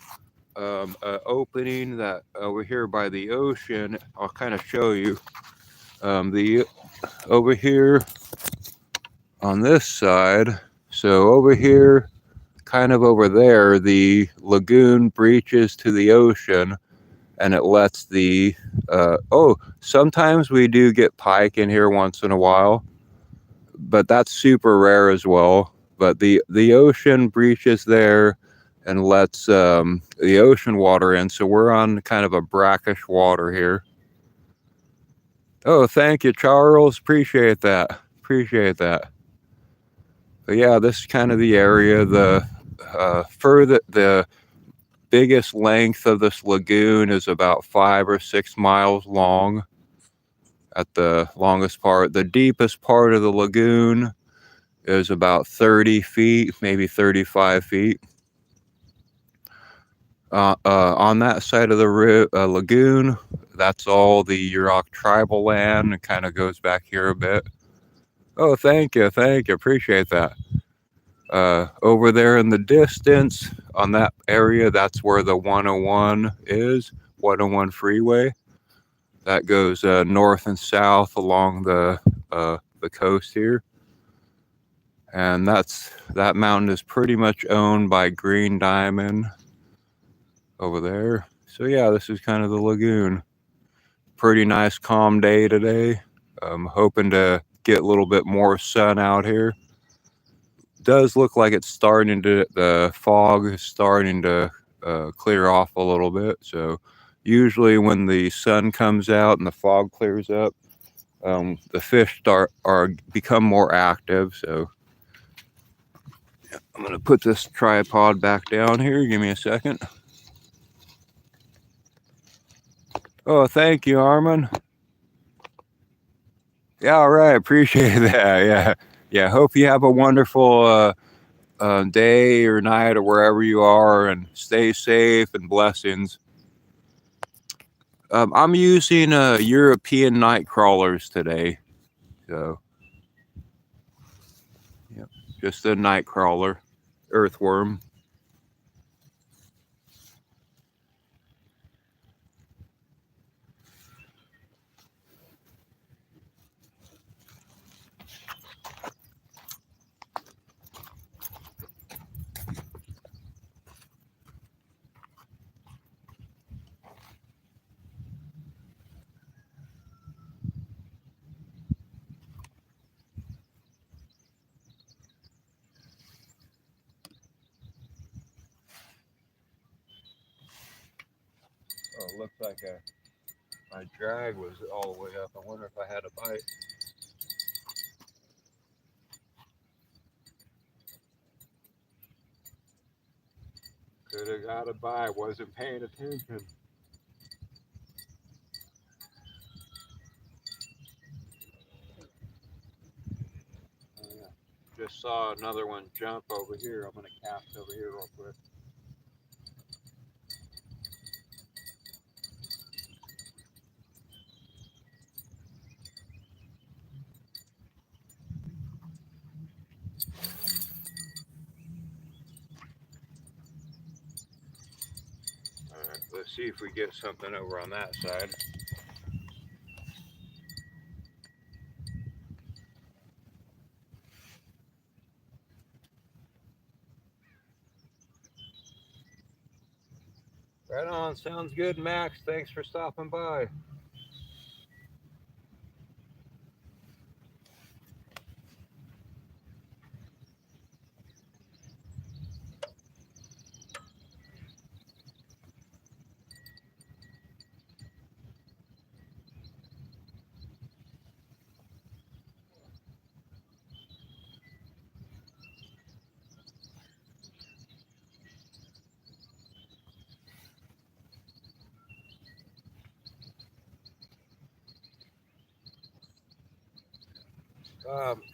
an opening that over here by the ocean. I'll kind of show you. The over here on this side. So over here, kind of over there, the lagoon breaches to the ocean, and it lets the sometimes we do get pike in here once in a while, but that's super rare as well. But the ocean breaches there and lets the ocean water in, so we're on kind of a brackish water here. Oh, thank you, Charles. Appreciate that. Appreciate that. But yeah, this is kind of the area. The further the biggest length of this lagoon is about 5 or 6 miles long. At the longest part, the deepest part of the lagoon is about 30 feet, maybe 35 feet. On that side of the lagoon, that's all the Yurok tribal land. It kind of goes back here a bit. Oh, thank you, appreciate that. Over there in the distance, on that area, that's where the 101 is, 101 freeway. That goes north and south along the coast here. And that mountain is pretty much owned by Green Diamond over there. So yeah, this is kind of the lagoon. Pretty nice calm day today. I'm hoping to get a little bit more sun out here. Does look like it's starting to, the fog is starting to clear off a little bit. So usually when the sun comes out and the fog clears up, the fish become more active. So I'm gonna put this tripod back down here. Give me a second. Oh, thank you, Armin. Yeah, all right. Appreciate that. Yeah, yeah. Hope you have a wonderful day or night or wherever you are, and stay safe and blessings. I'm using European night crawlers today, so yeah, just a night crawler, earthworm. looks like my drag was all the way up. I wonder if I had a bite. Could have got a bite. Wasn't paying attention. Uh, just saw another one jump over here. I'm gonna cast over here real quick. All right, let's see if we get something over on that side. Right on. Sounds good, Max. Thanks for stopping by.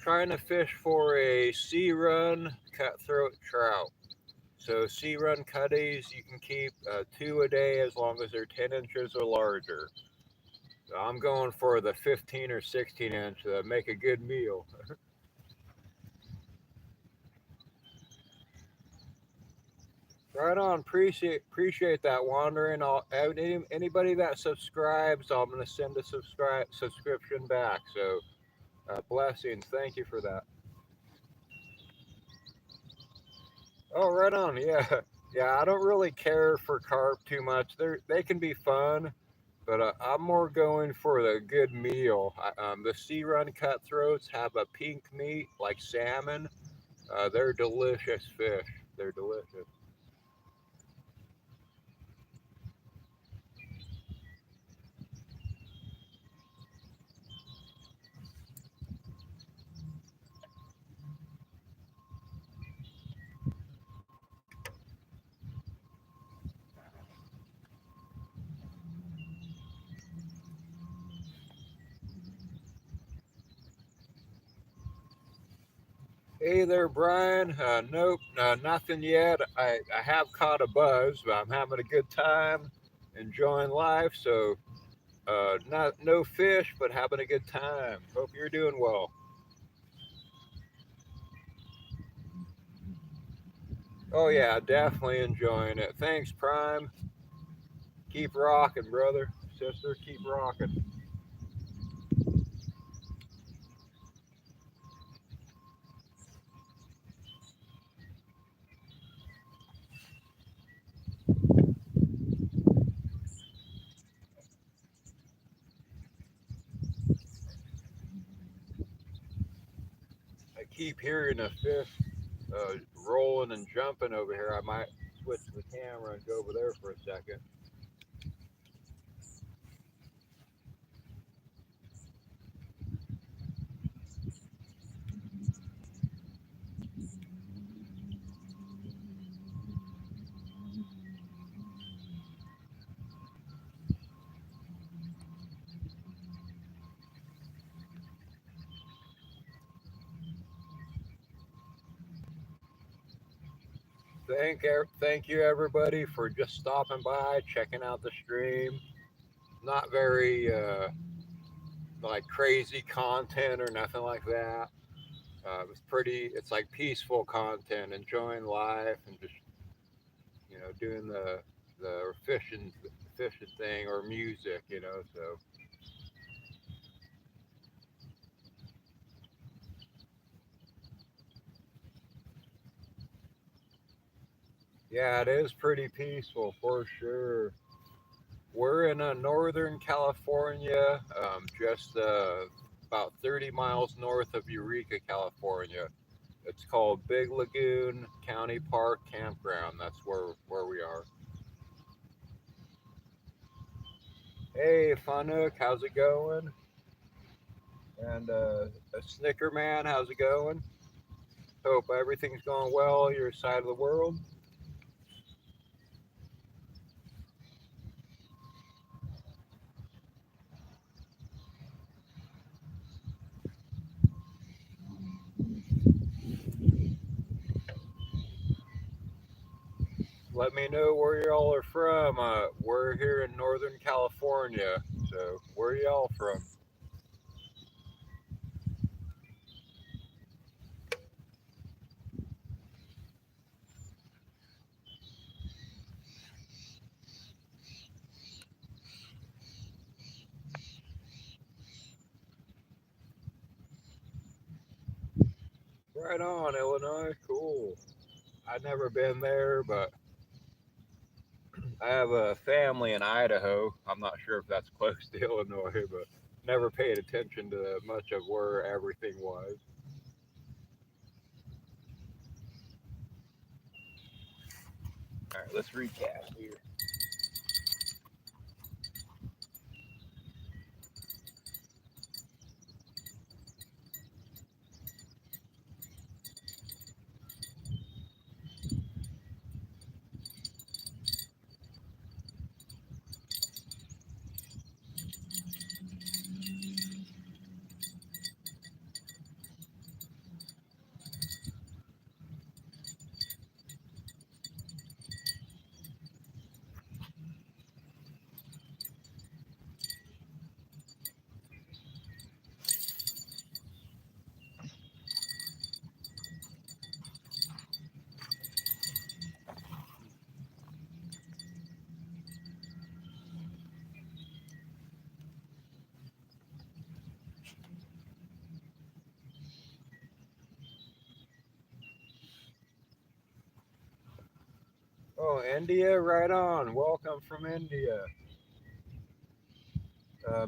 Trying to fish for a sea run cutthroat trout. So sea run cutties, you can keep two a day as long as they're 10 inches or larger. So I'm going for the 15 or 16 inch to make a good meal. Right on. Appreciate that wandering. Anybody that subscribes, I'm gonna send a subscription back. So blessings. Thank you for that. Oh, right on. Yeah, yeah. I don't really care for carp too much. They can be fun, but I'm more going for the good meal. The sea run cutthroats have a pink meat like salmon. They're delicious fish. They're delicious. Hey there, Brian. Nope, nothing yet. I have caught a buzz, but I'm having a good time, enjoying life. So, not no fish, but having a good time. Hope you're doing well. Oh yeah, definitely enjoying it. Thanks, Prime. Keep rocking, brother, sister. Keep rocking. I keep hearing the fish uh, rolling and jumping over here. I might switch the camera and go over there for a second. Thank you everybody for just stopping by, checking out the stream. Not very like crazy content or nothing like that. It's pretty. It's like peaceful content, enjoying life and just doing the fishing thing or music. So yeah, it is pretty peaceful for sure. We're in Northern California, just about 30 miles north of Eureka, California. It's called Big Lagoon County Park Campground. That's where we are. Hey, Funhook, how's it going? And a Snicker Man, how's it going? Hope everything's going well your side of the world. Let me know where y'all are from. We're here in Northern California, so where y'all from? Right on, Illinois. Cool. I've never been there, but I have a family in Idaho. I'm not sure if that's close to Illinois, but never paid attention to much of where everything was. All right, let's recap here. Oh, India, right on. Welcome from India.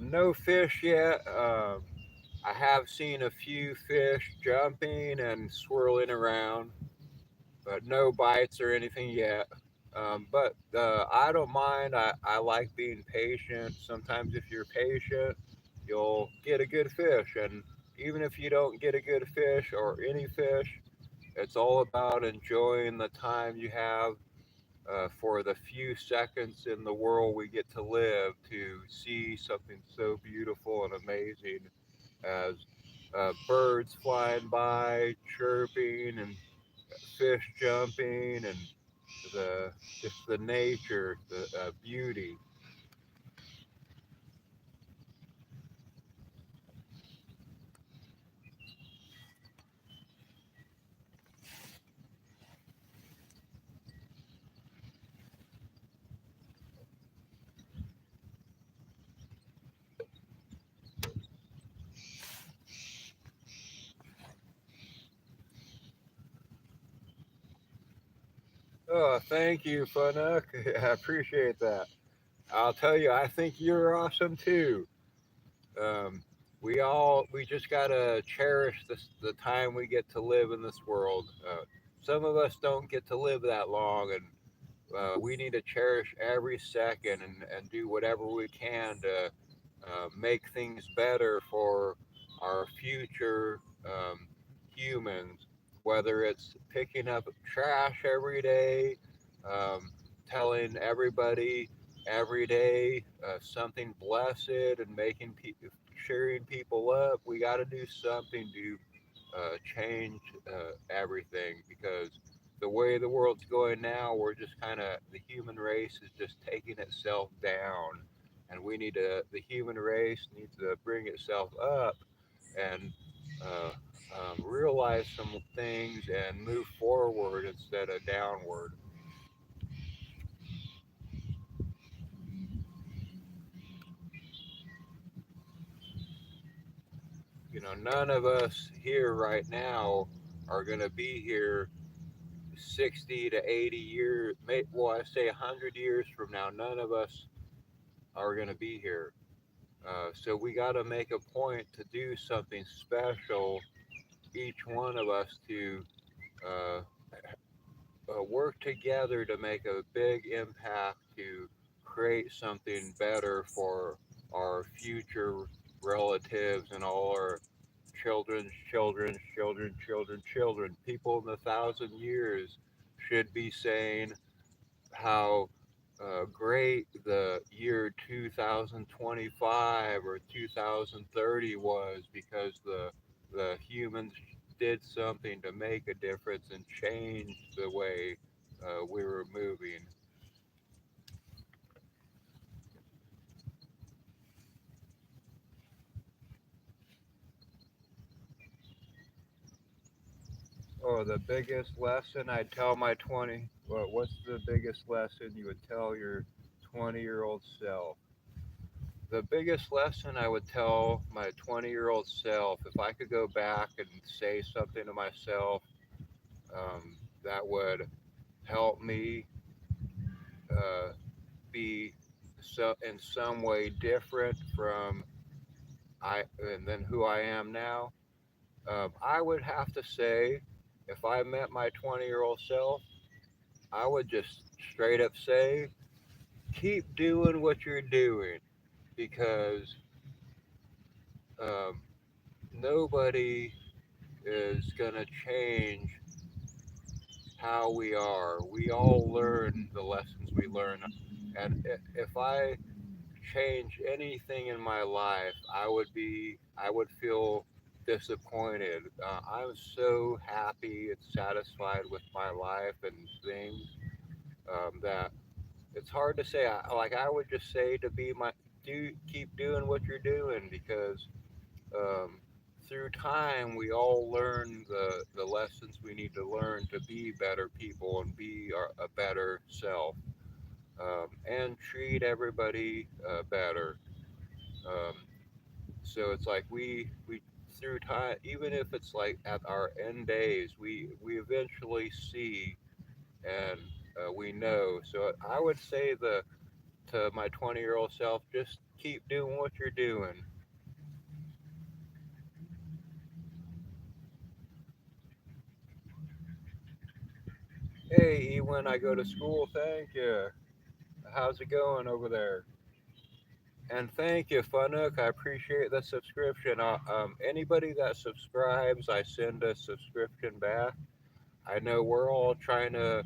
No fish yet. I have seen a few fish jumping and swirling around, but no bites or anything yet. But I don't mind. I like being patient. Sometimes, if you're patient, you'll get a good fish. And even if you don't get a good fish or any fish, it's all about enjoying the time you have for the few seconds in the world we get to live to see something so beautiful and amazing as birds flying by, chirping, and fish jumping, and the just the nature, the beauty. Oh, thank you, Funuk. I appreciate that. I'll tell you, I think you're awesome too. Um, we just gotta cherish the time we get to live in this world. Some of us don't get to live that long, and we need to cherish every second and do whatever we can to make things better for our future humans, whether it's picking up trash every day, um, telling everybody every day something blessed and making people cheering people up. We got to do something to change everything because the way the world's going now, we're just kind of the human race is just taking itself down, and we need to. The human race needs to bring itself up and uh, realize some things and move forward instead of downward. You know, none of us here right now are going to be here 60 to 80 years. Well, I say 100 years from now, none of us are going to be here. So we got to make a point to do something special, each one of us to work together to make a big impact to create something better for our future relatives and all our children's children's children. People in 1,000 years should be saying how great the year 2025 or 2030 was because the humans did something to make a difference and change the way we were moving. Oh, the biggest lesson I'd tell my 20, well, what's the biggest lesson you would tell your 20-year-old self? The biggest lesson I would tell my 20-year-old self, if I could go back and say something to myself that would help me uh, be in some way different from I and than who I am now, I would have to say, if I met my 20-year-old self, I would just straight up say, keep doing what you're doing because um, nobody is going to change how we are. We all learn the lessons we learn. And if I change anything in my life, I would feel disappointed. I'm so happy and satisfied with my life and things that it's hard to say. I would just say to be my do keep doing what you're doing because um, through time we all learn the lessons we need to learn to be better people and be a better self and treat everybody better. Um, so it's like we through time, even if it's like at our end days, we eventually see and we know. So I would say the to my 20-year-old self, just keep doing what you're doing. Hey, Ewan, I go to school. Thank you. How's it going over there? And thank you, Funuk. I appreciate the subscription. Anybody that subscribes, I send a subscription back. I know we're all trying to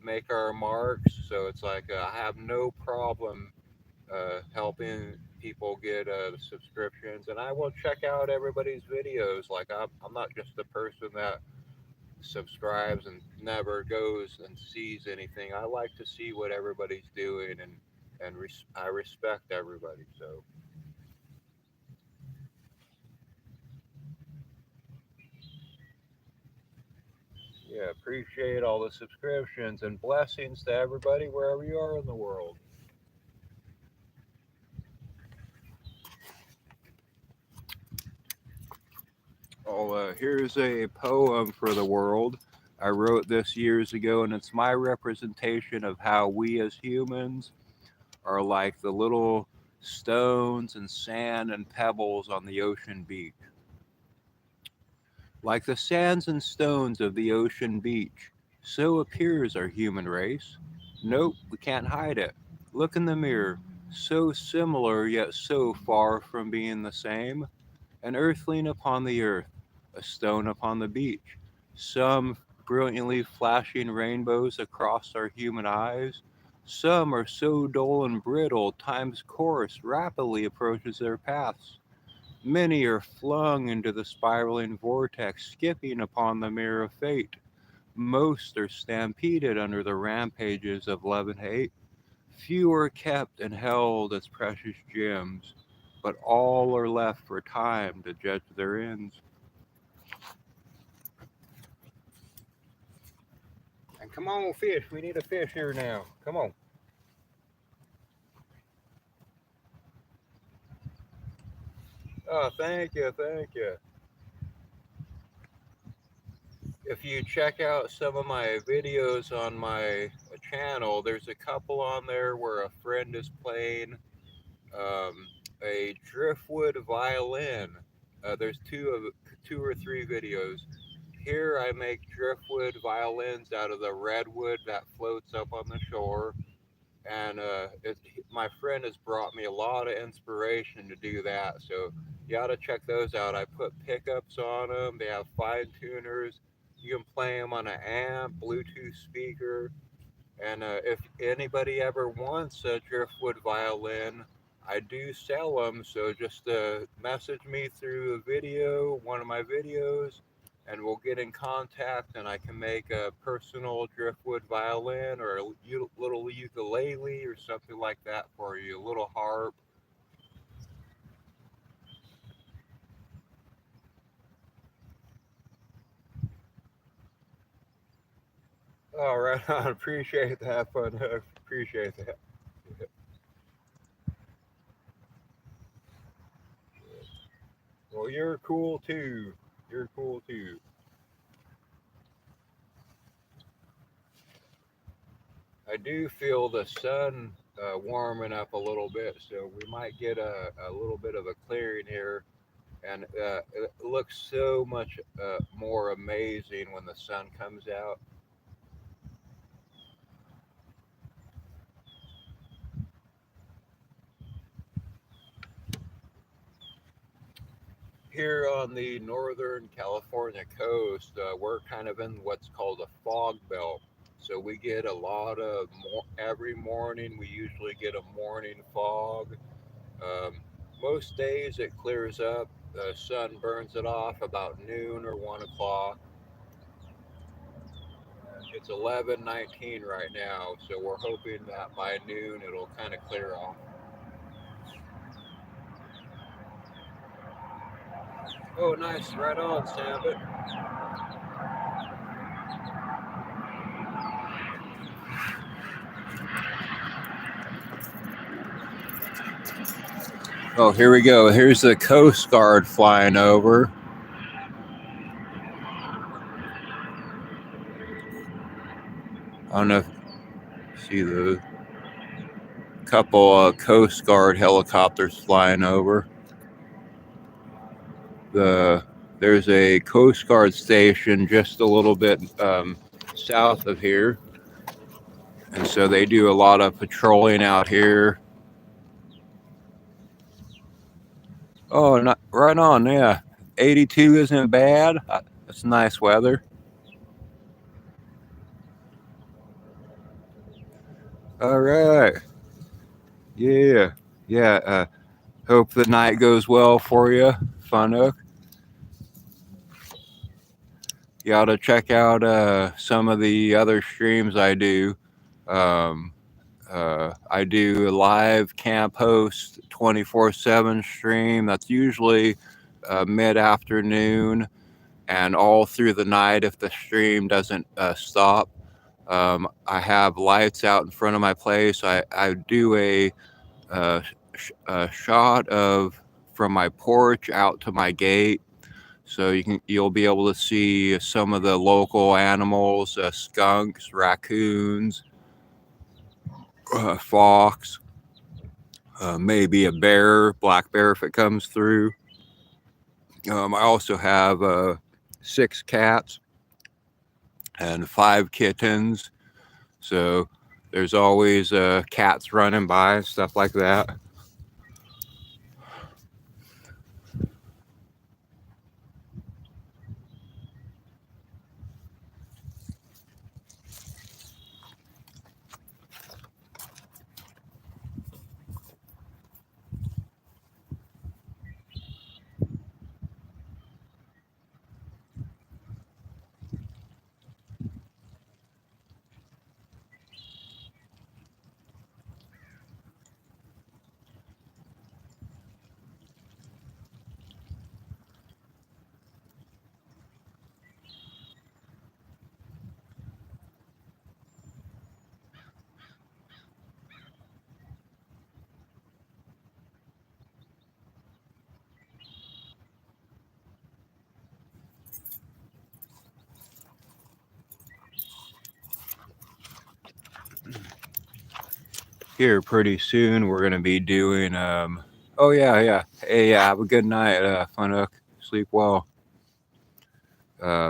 make our marks, so it's like I have no problem helping people get subscriptions, and I will check out everybody's videos. Like I'm not just the person that subscribes and never goes and sees anything. I like to see what everybody's doing, and I respect everybody. So yeah, appreciate all the subscriptions and blessings to everybody wherever you are in the world. Oh, here's a poem for the world. I wrote this years ago, and it's my representation of how we as humans are like the little stones and sand and pebbles on the ocean beach. Like the sands and stones of the ocean beach, so appears our human race. Nope, we can't hide it. Look in the mirror. So similar, yet so far from being the same. An earthling upon the earth, a stone upon the beach. Some brilliantly flashing rainbows across our human eyes. Some are so dull and brittle, time's course rapidly approaches their paths. Many are flung into the spiraling vortex, skipping upon the mirror of fate. Most are stampeded under the rampages of love and hate. Few are kept and held as precious gems, but all are left for time to judge their ends. And come on, fish. We need a fish here now. Come on. Oh, thank you, thank you. If you check out some of my videos on my channel, there's a couple on there where a friend is playing um, a driftwood violin. There's two or three videos. Here I make driftwood violins out of the redwood that floats up on the shore. and my friend has brought me a lot of inspiration to do that. So you ought to check those out. I put pickups on them. They have fine tuners. You can play them on an amp, Bluetooth speaker. And if anybody ever wants a driftwood violin, I do sell them. So just message me through a video, one of my videos, and we'll get in contact, and I can make a personal driftwood violin or a little ukulele or something like that for you, a little harp. All right, I appreciate that, but appreciate that. Well, you're cool too. You're cool too. I do feel the sun warming up a little bit, so we might get a little bit of a clearing here. And it looks so much more amazing when the sun comes out. Here on the northern California coast, we're kind of in what's called a fog belt. So we get a lot of every morning. We usually get a morning fog. Um, Most days it clears up. The sun burns it off about noon or 1 o'clock. It's 11:19 right now, so we're hoping that by noon it'll kind of clear off. Oh, nice, right on, Sambit. Oh, here we go. Here's the Coast Guard flying over. I don't know if you see the couple Coast Guard helicopters flying over. There's a Coast Guard station just a little bit south of here, and so they do a lot of patrolling out here. Oh, not, right on, yeah. 82 isn't bad. That's nice weather. All right. Yeah. Yeah. Hope the night goes well for you, Funhook. You ought to check out some of the other streams I do. Um, I do a live camp host 24/7 stream. That's usually mid afternoon and all through the night if the stream doesn't stop. I have lights out in front of my place. I do a shot of from my porch out to my gate, so you'll be able to see some of the local animals, skunks, raccoons, fox, maybe a bear, black bear if it comes through. I also have 6 cats and 5 kittens. So there's always cats running by and stuff like that. Here pretty soon we're gonna be doing oh yeah. Hey, yeah, have a good night, Funhook. Sleep well.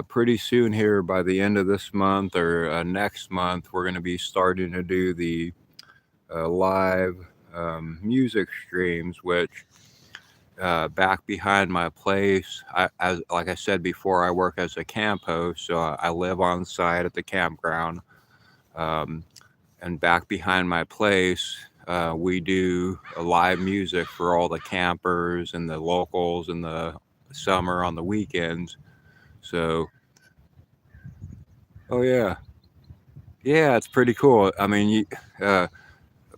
Pretty soon here by the end of this month or next month we're gonna be starting to do the live music streams, which back behind my place, like I said before, I work as a camp host, so I live on site at the campground. Um, and back behind my place, we do live music for all the campers and the locals in the summer on the weekends. So, oh yeah, yeah, it's pretty cool. I mean,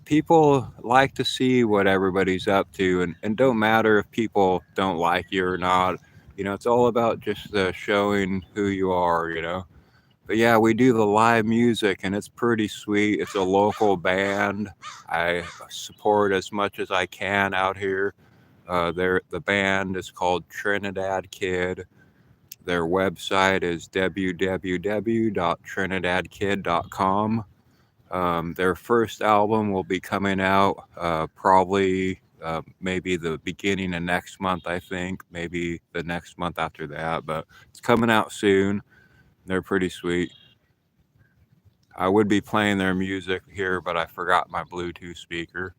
people like to see what everybody's up to, and don't matter if people don't like you or not. It's all about just showing who you are. But yeah, we do the live music, and it's pretty sweet. It's a local band. I support as much as I can out here. The band is called Trinidad Kid. Their website is www.trinidadkid.com. Their first album will be coming out probably maybe the beginning of next month, I think, maybe the next month after that, but it's coming out soon. They're pretty sweet. I would be playing their music here, but I forgot my Bluetooth speaker.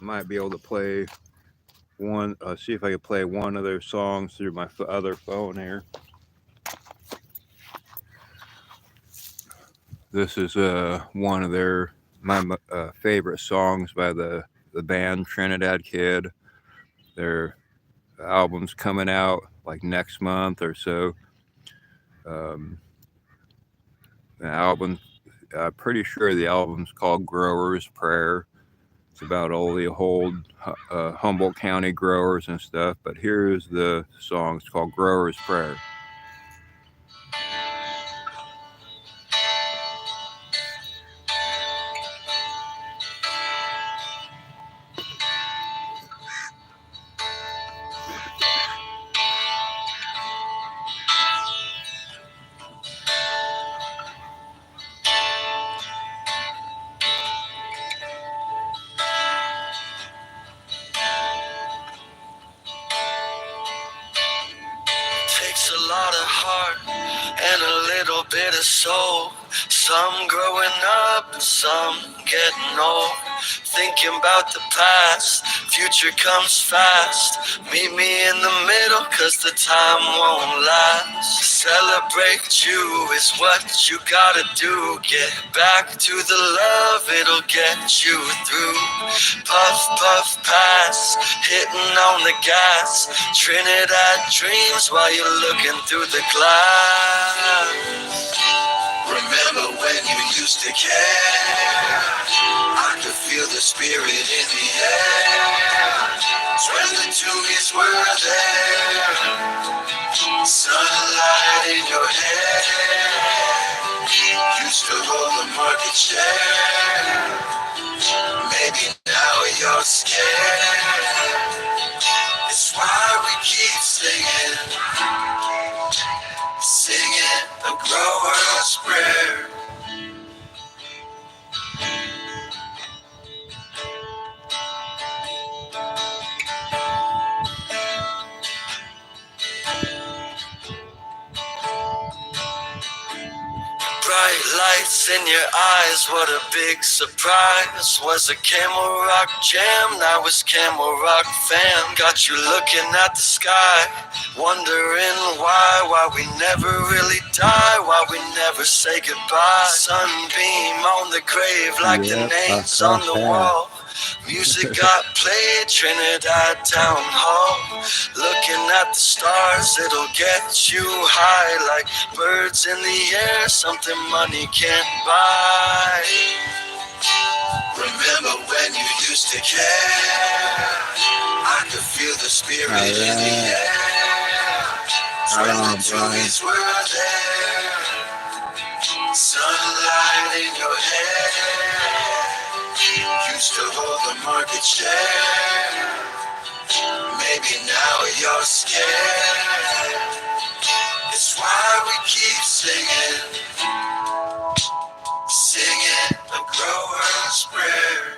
Might be able to play one, see if I can play one of their songs through my other phone here. This is one of my favorite songs by the band Trinidad Kid. Their album's coming out like next month or so. The album, I'm pretty sure the album's called Grower's Prayer. It's about all the old Humboldt County growers and stuff. But here's the song. It's called Grower's Prayer. Takes a lot of heart and a little bit of soul. Some growing up, some getting old. Thinking about the past, future comes fast. Meet me in the middle, cause the time won't last. Celebrate you is what you gotta do. Get back to the love, it'll get you through. Puff, puff, pass, hitting on the gas. Trinidad dreams while you're looking through the glass. Remember when you used to care? I could feel the spirit in the air. When the Tumies were there. Sunlight in your hair. Used to hold the market share. Maybe now you're scared. It's why we keep singing. Singing the grower's prayer. bright lights in your eyes, what a big surprise. Was a Camel Rock jam, now it's Camel Rock fam. Got you looking at the sky, wondering why we never really die, why we never say goodbye. Sunbeam on the grave like the names on the wall. Music got played, Trinidad Town Hall. Looking at the stars, it'll get you high like birds in the air, something money can't buy. Remember when you used to care? I could feel the spirit in the air. When the tulies were there, sunlight in your hair. Used to hold the market share. Maybe now you're scared. It's why we keep singing, singing a grower's prayer.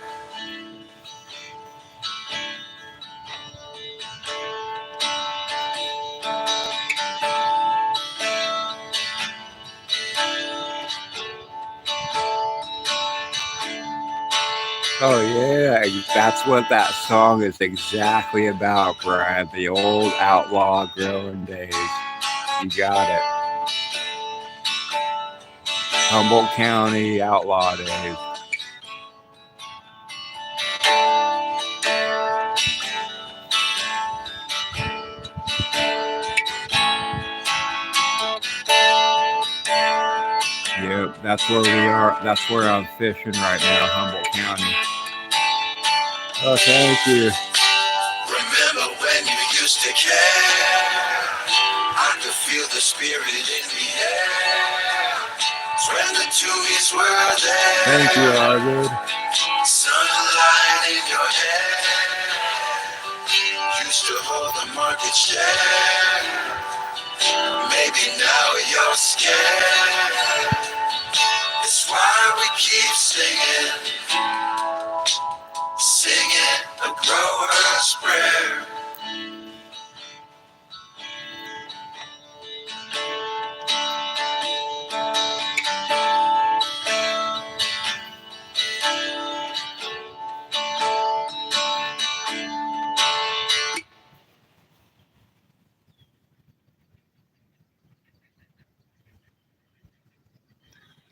Oh yeah, that's what that song is exactly about, Brian. The old outlaw growing days. You got it. Humboldt County outlaw days. Yep, that's where we are. That's where I'm fishing right now, Humboldt County. Oh, thank you. Remember when you used to care? I could feel the spirit in the air. When the tulies were there. Thank you, Arvid. Sunlight in your hair. Used to hold the market share. Maybe now you're scared. It's why we keep singing, singing a grower's prayer.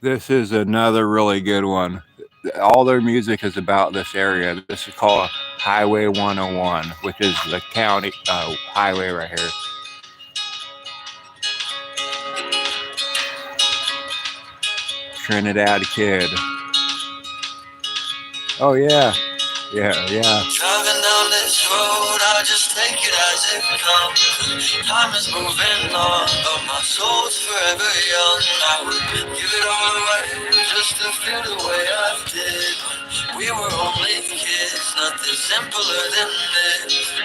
This is another really good one. All their music is about this area. This is called Highway 101, which is the county highway right here. Trinidad Kid. Oh yeah. Yeah. Driving down this road, I just take it as it comes. Time is moving on, but my soul's forever young. I would give it all away just to feel the way I did when we were only kids. Nothing simpler than this.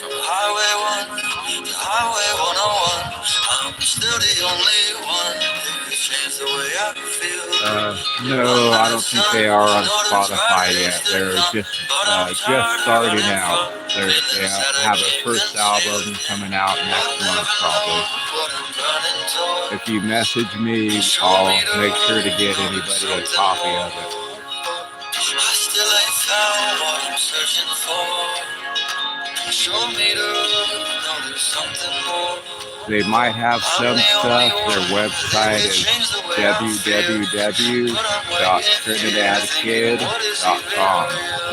From Highway 1 to Highway 101, I'm still the only one that could change the way I feel. No, I don't think they are on Spotify yet. They're just starting out. They have a first album coming out next month probably. If you message me, I'll make sure to get anybody a copy of it. I still ain't found what I'm searching for. Show me the road, know there's something more. They might have some stuff. Their website is www.trinidadkid.com.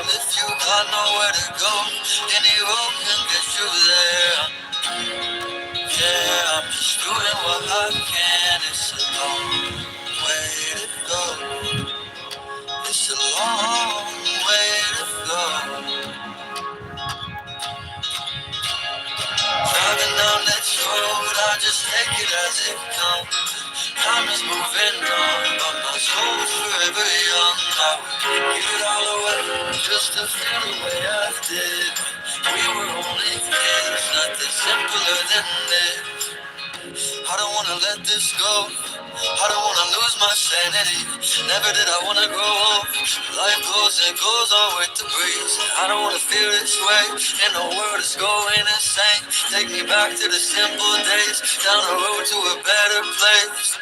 If you got nowhere to go, any road can get you there. Yeah, I'm just doing what I can. It's a long way to go. It's a long way to go. Driving down that road, I just take it as it comes. Time is moving on, but my soul's forever young. I would give it all away just to feel the way I did. We were only kids, nothing simpler than this. I don't wanna let this go. I don't wanna lose my sanity. Never did I wanna grow old. Life goes and goes on with the breeze. I don't wanna feel this way. And the world is going insane. Take me back to the simple days. Down the road to a better place.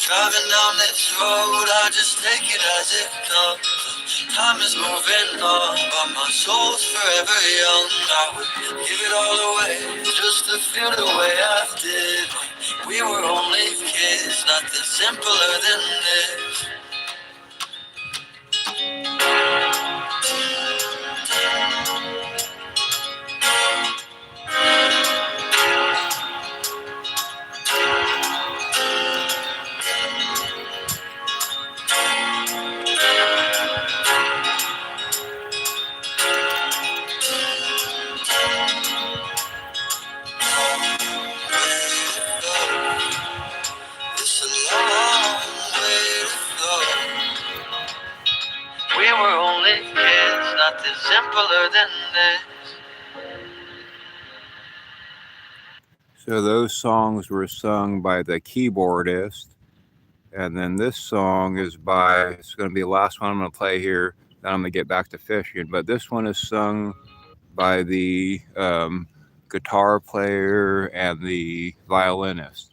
Driving down this road, I just take it as it comes. Time is moving on, but my soul's forever young. I would give it all away just to feel the way I did. We were only kids, nothing simpler than this. It's a long way to go. We were only kids, nothing simpler than this. So those songs were sung by the keyboardist, and then this song is by. It's going to be the last one I'm going to play here. Then I'm going to get back to fishing. But this one is sung by the guitar player and the violinist.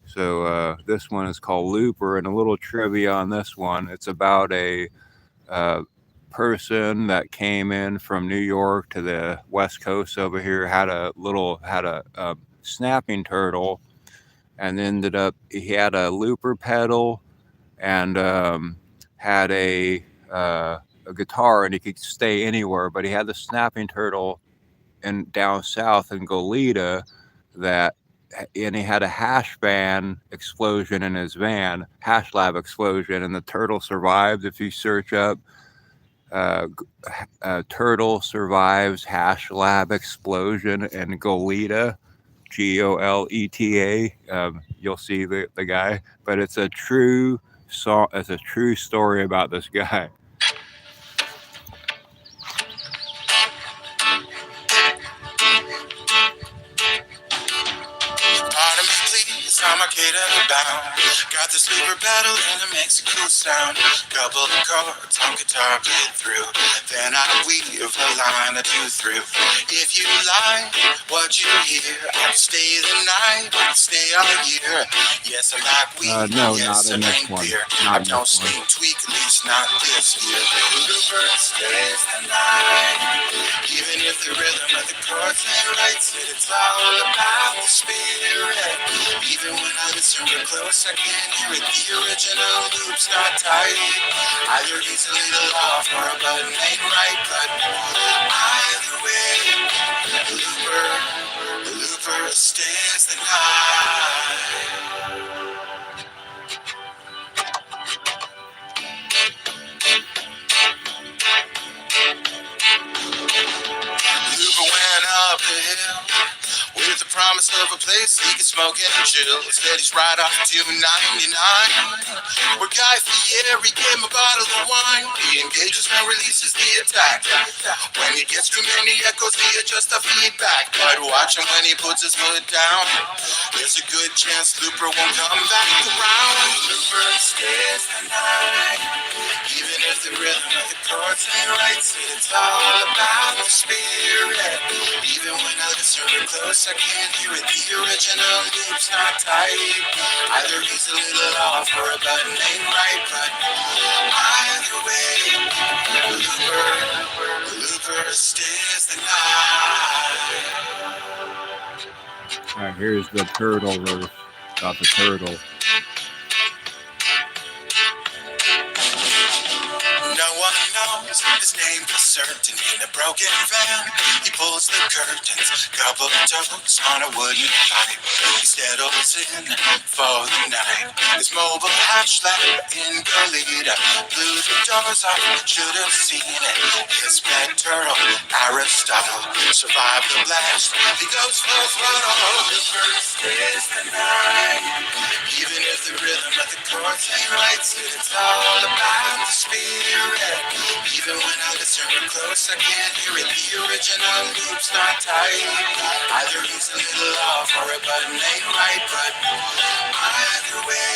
So this one is called Looper, and a little trivia on this one. It's about a person that came in from New York to the West Coast over here, had a snapping turtle, and ended up he had a looper pedal and had a guitar, and he could stay anywhere. But he had the snapping turtle in down south in Goleta that. And he had a hash van explosion in his van, hash lab explosion, and the turtle survived. If you search up turtle survives hash lab explosion in Goleta, Goleta. You'll see the guy, but it's a true song. It's a true story about this guy. Pardon me, please, I'm a cater bound. Got the sleeper pedal and it makes a cool sound. Couple of chords on guitar played through. Then I weave a line or two through. If you like what you hear, I'll stay the night, I'll stay all year. Yes, I like weed, No, yes, not in I this drink one. beer. Not I in don't this one. sneak tweak, at least not this year. Looper stays the night. Even if the rhythm of the chords ain't right, said it's all about the spirit. Even when I listen real close, I can't hear it. The original loop's not tight. Either he's a little off or a button ain't right, but either way, the looper stays the night. Looper went up the hill with the promise of a place he could smoke and chill. Instead, he's right off to 99. Where Guy Fieri gave him a bottle of wine. He engages and releases the attack. When he gets too many echoes, he adjusts the feedback. But watch him when he puts his foot down. There's a good chance Looper won't come back around. Looper stays the night. Even if the rhythm of the chords ain't right, said it's all about the spirit. Even when I listen real close, I can't hear it. The original loop's not tight. Either he's a little off or a button ain't right, but either way, the looper stays the night. All right, here's the turtle verse about the turtle. No one knows his name for certain. In a broken van, he pulls the curtains. Couple of toes on a wooden pipe. He settles in for the night. His mobile hash lab in Goleta blew the doors off. Should have seen it. His pet turtle, Aristotle, survived the blast. He goes full throttle. The first is the night. Even if the rhythm of the chords ain't right, said it's all about the spirit. Even when I listen real close, I can't hear it. The original loop's not tight. Either he's a little off or a button ain't right, but either way,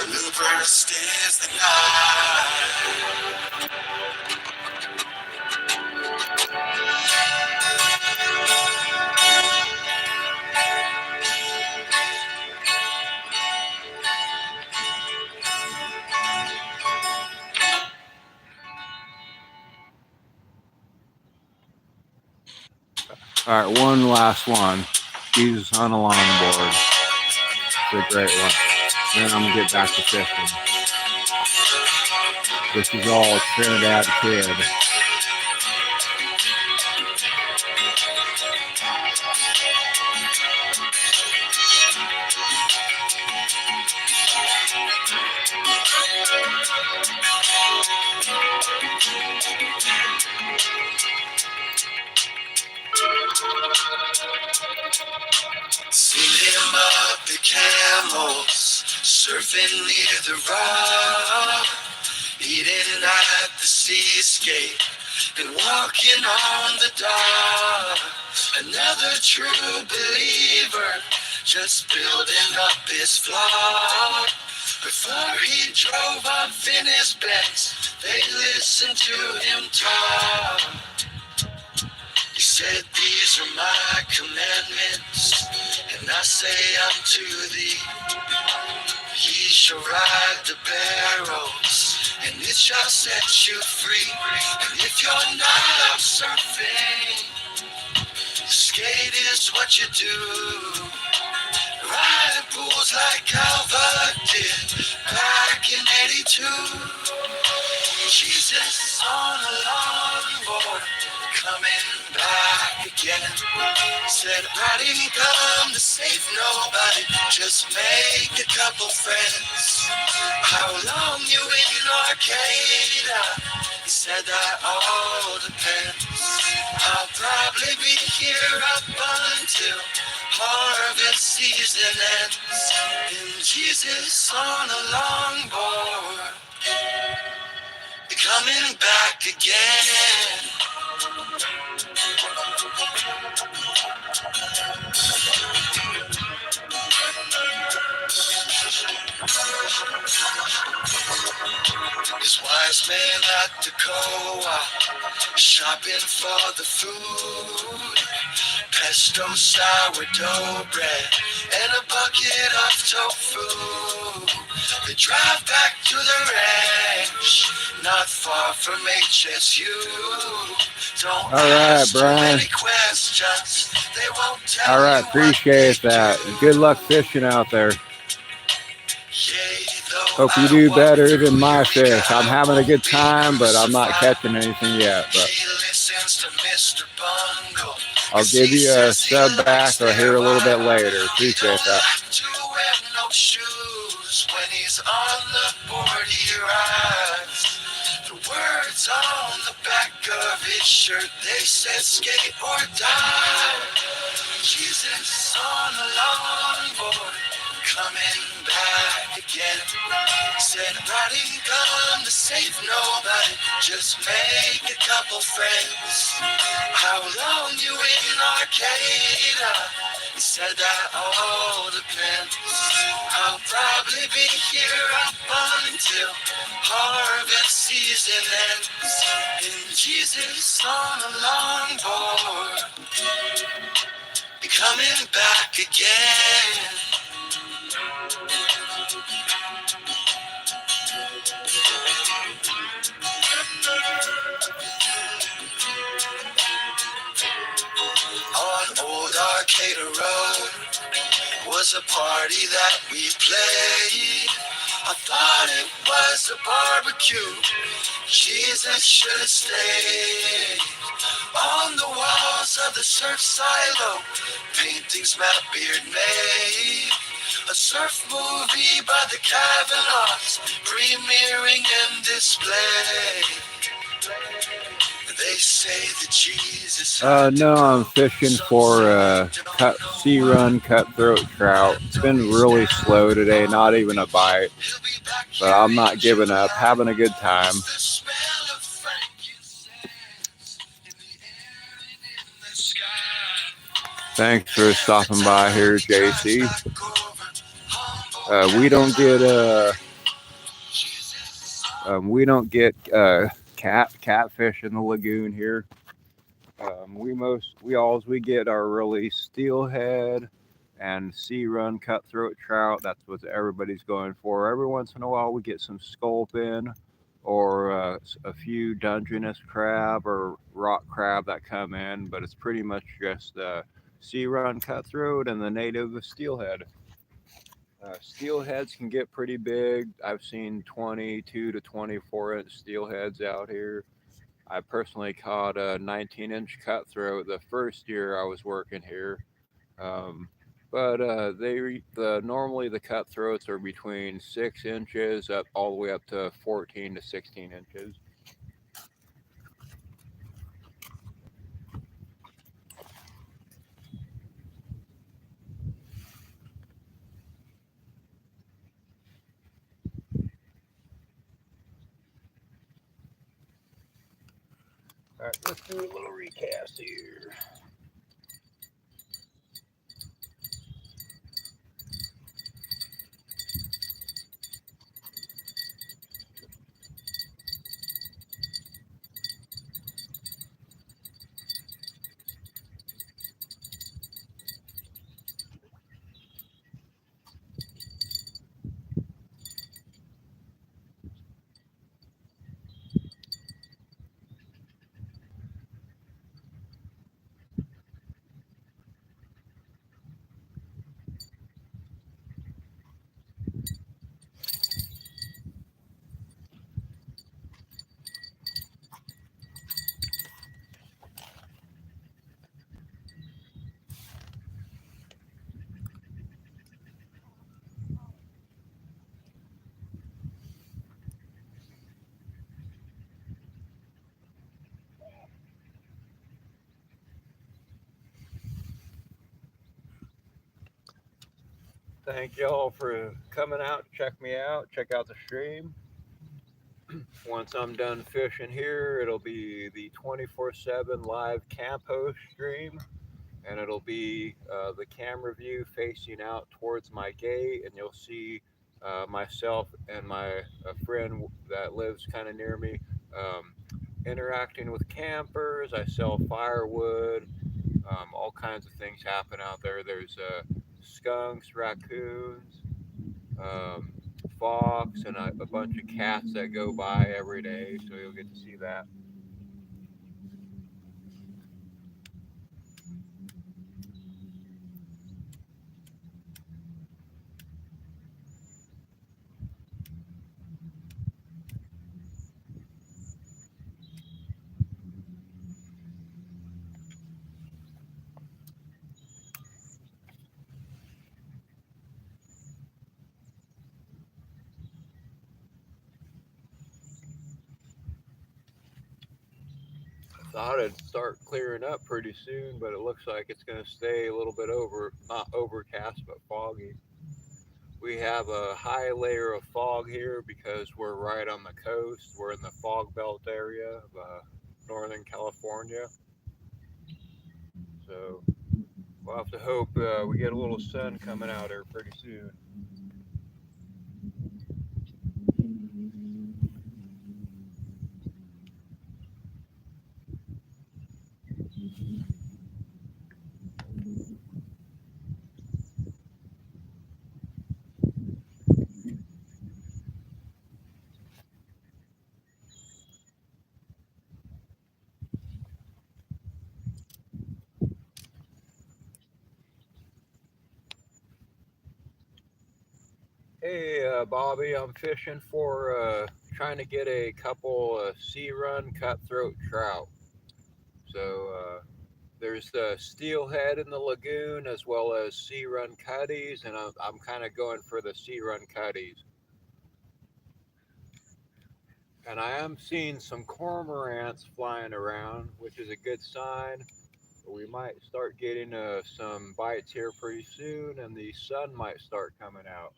the looper stays the night. All right, one last one. Jesus on a longboard. It's a great one. Then I'm gonna get back to fishing. This is all Trinidad Kid. Seen him up the camels, surfing near the rock, eating at the seascape, and walking on the dock. Another true believer, just building up his flock. Before he drove off in his Benz, they listened to him talk. He said, these are my commandments, and I say unto thee, ye shall ride the barrels, and it shall set you free. And if you're not out surfing, skate is what you do. Ride pools like Calvert did back in '82. Jesus on a longboard, coming back again. Said I didn't come to save nobody, just make a couple friends. How long you in Arcata? He said that all depends. I'll probably be here up until harvest season ends. And Jesus on a longboard, coming back again. His wise man at the co-op, shopping for the food. Pesto sourdough bread and a bucket of tofu. They drive back to the ranch, not far from HSU. Don't ask too many questions, they won't tell All right, you what appreciate they that. do. Good luck fishing out there. Yea, though Hope you I do walk better through than my Eureka, fish. I'm I having a won't good be time, but I'm not crucified. catching anything yet. But He listens to Mr. Bungle, I'll 'cause give he you a says he sub likes back or their here a little bit wine. later. He Appreciate don't that. like to wear no shoes when he's on the board he rides. The words on the back of his shirt, they said skate or die. Jesus on a longboard, coming back again. Said I didn't come to save nobody, just make a couple friends. How long you in Arcata? He said that all depends. I'll probably be here up until harvest season ends. And Jesus on a longboard, coming back again. On old Arcata Road was a party that we played. I thought it was a barbecue. Jesus should have stayed. On the walls of the surf silo, paintings Matt Beard made. A surf movie by the Cavanaughs, premiering and displayed. They say that Jesus. No, I'm fishing for sea run cutthroat trout. It's been really slow today, not even a bite. But I'm not giving up, having a good time. Thanks for stopping by here, JC. We don't get catfish in the lagoon here. We get are really steelhead and sea run cutthroat trout. That's what everybody's going for. Every once in a while we get some sculpin, or a few Dungeness crab or rock crab that come in, but it's pretty much just sea run cutthroat and the native steelhead. Steelheads can get pretty big. I've seen 22 to 24-inch steelheads out here. I personally caught a 19-inch cutthroat the first year I was working here. Um, but the normally the cutthroats are between 6 inches up all the way up to 14 to 16 inches. All right, let's do a little recast here. Thank y'all for coming out to check me out. Check out the stream. Once I'm done fishing here, it'll be the 24/7 live camp host stream, and it'll be the camera view facing out towards my gate, and you'll see myself and my friend that lives kind of near me um, interacting with campers. I sell firewood. All kinds of things happen out there. There's skunks, raccoons, um, fox, and a bunch of cats that go by every day. So you'll get to see that. I thought it'd start clearing up pretty soon, but it looks like it's going to stay a little bit not overcast, but foggy. We have a high layer of fog here because we're right on the coast. We're in the fog belt area of Northern California. So we'll have to hope we get a little sun coming out here pretty soon. Hey, Bobby, I'm fishing for trying to get a couple sea run cutthroat trout. So there's the steelhead in the lagoon as well as sea run cutties, and I'm kind of going for the sea run cutties. And I am seeing some cormorants flying around, which is a good sign. We might start getting some bites here pretty soon, and the sun might start coming out.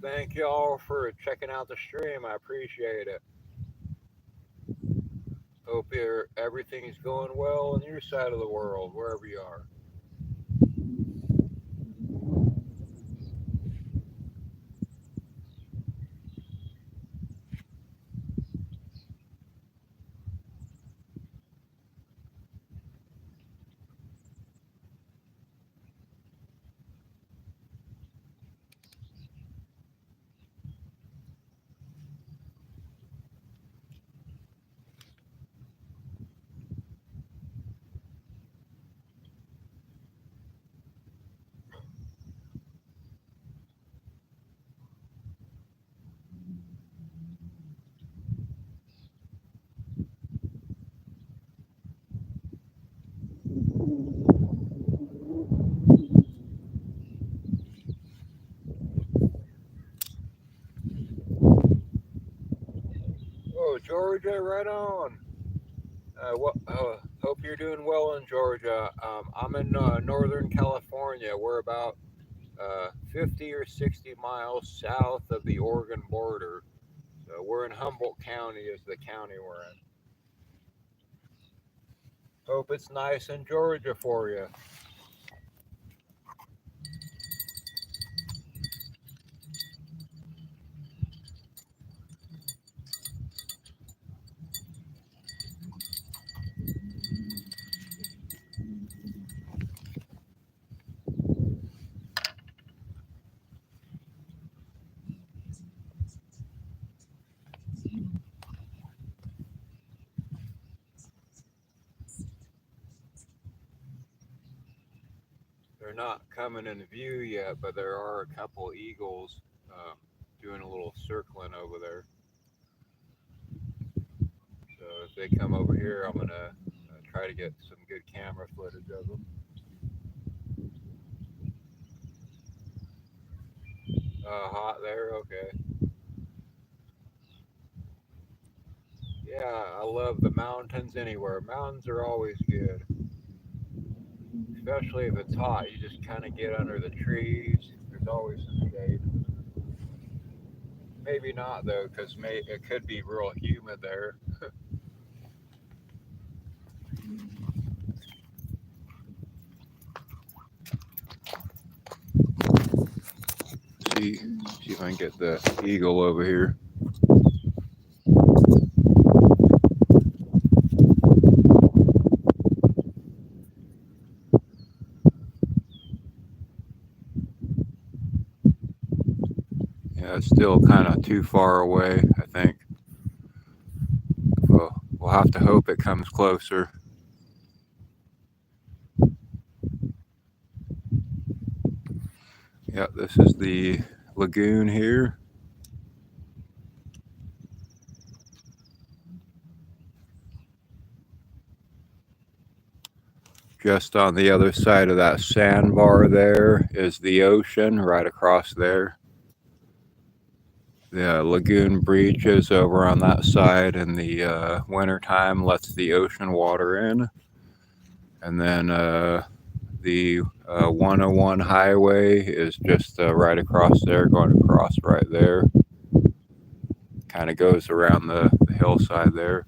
Thank y'all for checking out the stream. I appreciate it. Hope everything's going well on your side of the world, wherever you are. Oh, Georgia, right on. Hope you're doing well in Georgia. I'm in Northern California. We're about 50 or 60 miles south of the Oregon border. So we're in Humboldt County, is the county we're in. Hope it's nice in Georgia for you. They're not coming in view yet, but there are a couple eagles doing a little circling over there. So if they come over here, I'm gonna try to get some good camera footage of them. Hot there, okay. Yeah, I love the mountains anywhere. Mountains are always good, especially if it's hot. You just kind of get under the trees. There's always some shade. Maybe not though, because it could be real humid there. See if I can get the eagle over here. Yeah, it's still kind of too far away, I think. Well, we'll have to hope it comes closer. Yeah, this is the lagoon here. Just on the other side of that sandbar there is the ocean right across there. The lagoon breaches over on that side in the wintertime, lets the ocean water in. And then the 101 highway is just right across there, going across right there. Kind of goes around the hillside there.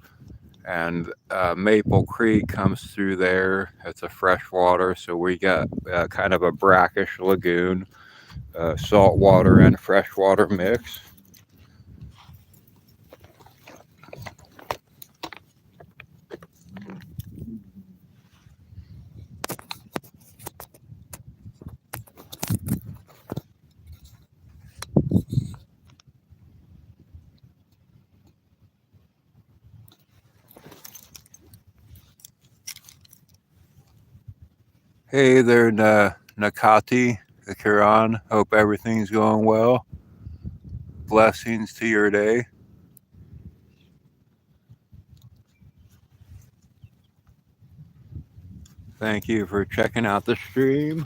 And Maple Creek comes through there. It's a freshwater, so we got kind of a brackish lagoon, saltwater and freshwater mix. Hey there, Nakati, the Kiran. Hope everything's going well. Blessings to your day. Thank you for checking out the stream.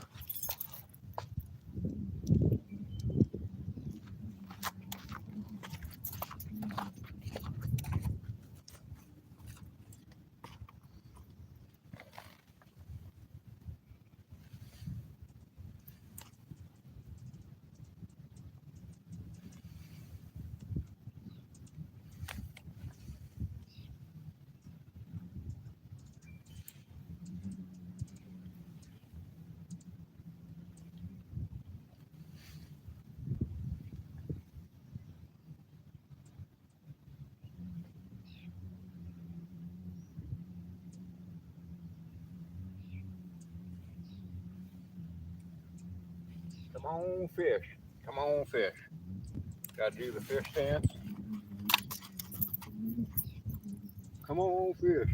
Come on, fish. Come on, fish. Got to do the fish dance. Come on, fish.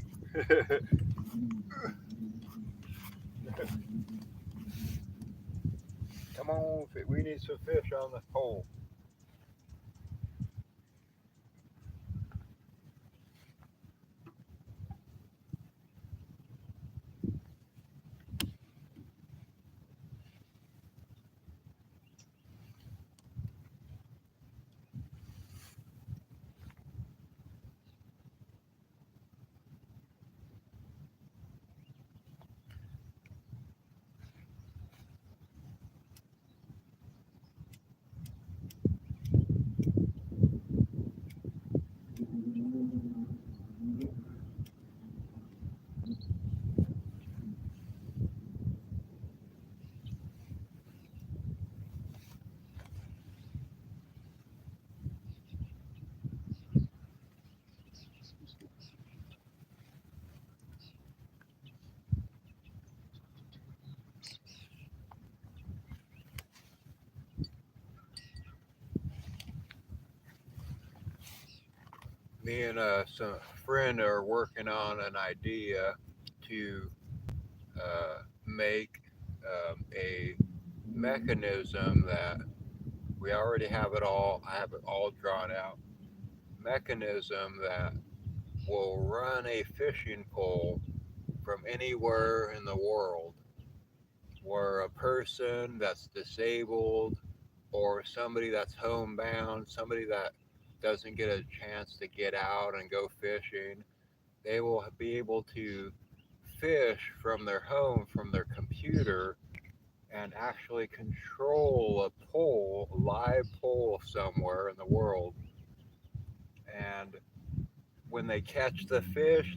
Come on, we need some fish on the pole. Me and some friend are working on an idea to make a mechanism that we already have it all. I have it all drawn out. Mechanism that will run a fishing pole from anywhere in the world where a person that's disabled or somebody that's homebound, somebody that doesn't get a chance to get out and go fishing, they will be able to fish from their home, from their computer, and actually control a pole, a live pole somewhere in the world. And when they catch the fish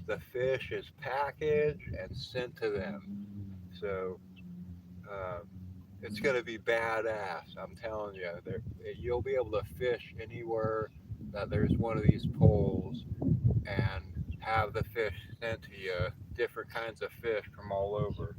is packaged and sent to them. So um, it's going to be badass. I'm telling you, you'll be able to fish anywhere that there's one of these poles and have the fish sent to you, different kinds of fish from all over.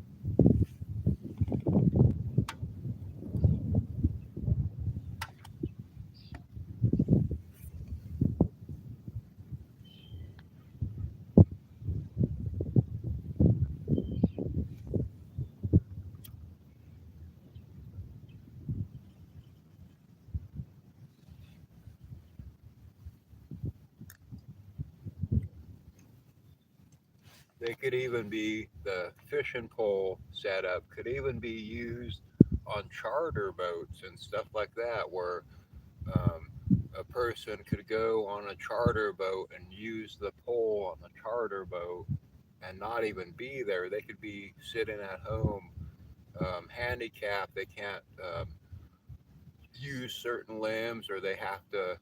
They could even be the fishing pole setup could even be used on charter boats and stuff like that, where um, a person could go on a charter boat and use the pole on the charter boat and not even be there. They could be sitting at home, handicapped. They can't use certain limbs, or they have to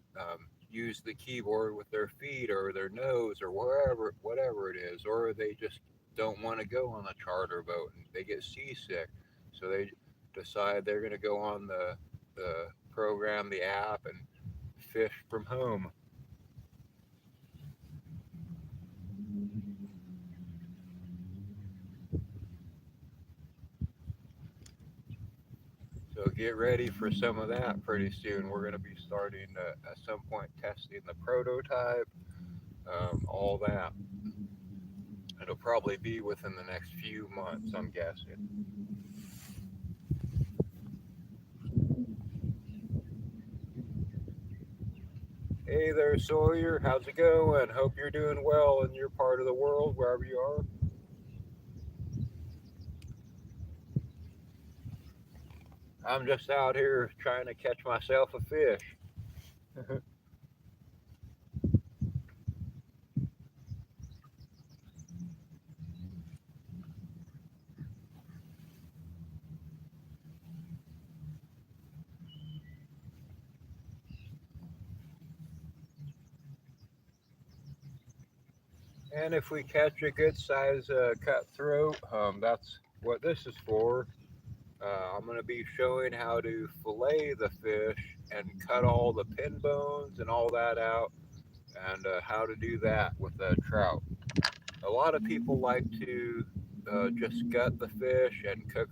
use the keyboard with their feet or their nose or wherever, whatever it is, or they just don't want to go on a charter boat and they get seasick, so they decide they're going to go on the program, the app, and fish from home. So get ready for some of that pretty soon. We're going to be starting at some point testing the prototype, all that. It'll probably be within the next few months, I'm guessing. Hey there, Sawyer. How's it going? Hope you're doing well in your part of the world, wherever you are. I'm just out here trying to catch myself a fish. And if we catch a good size cutthroat, that's what this is for. I'm going to be showing how to fillet the fish and cut all the pin bones and all that out, and how to do that with a trout. A lot of people like to just gut the fish and cook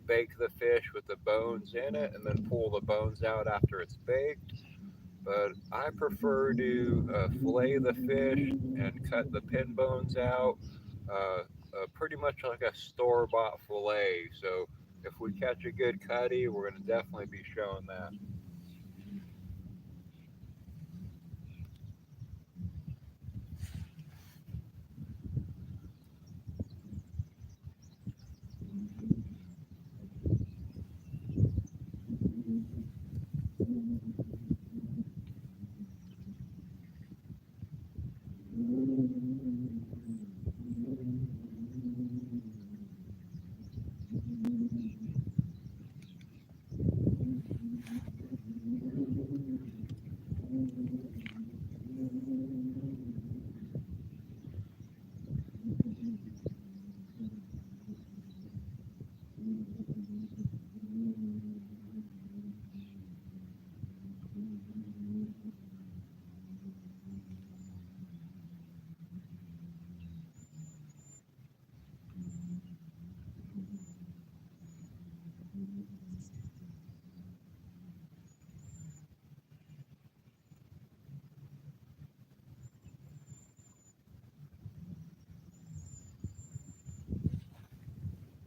bake the fish with the bones in it and then pull the bones out after it's baked. But I prefer to fillet the fish and cut the pin bones out, pretty much like a store-bought fillet. So if we catch a good cutty, we're going to definitely be showing that.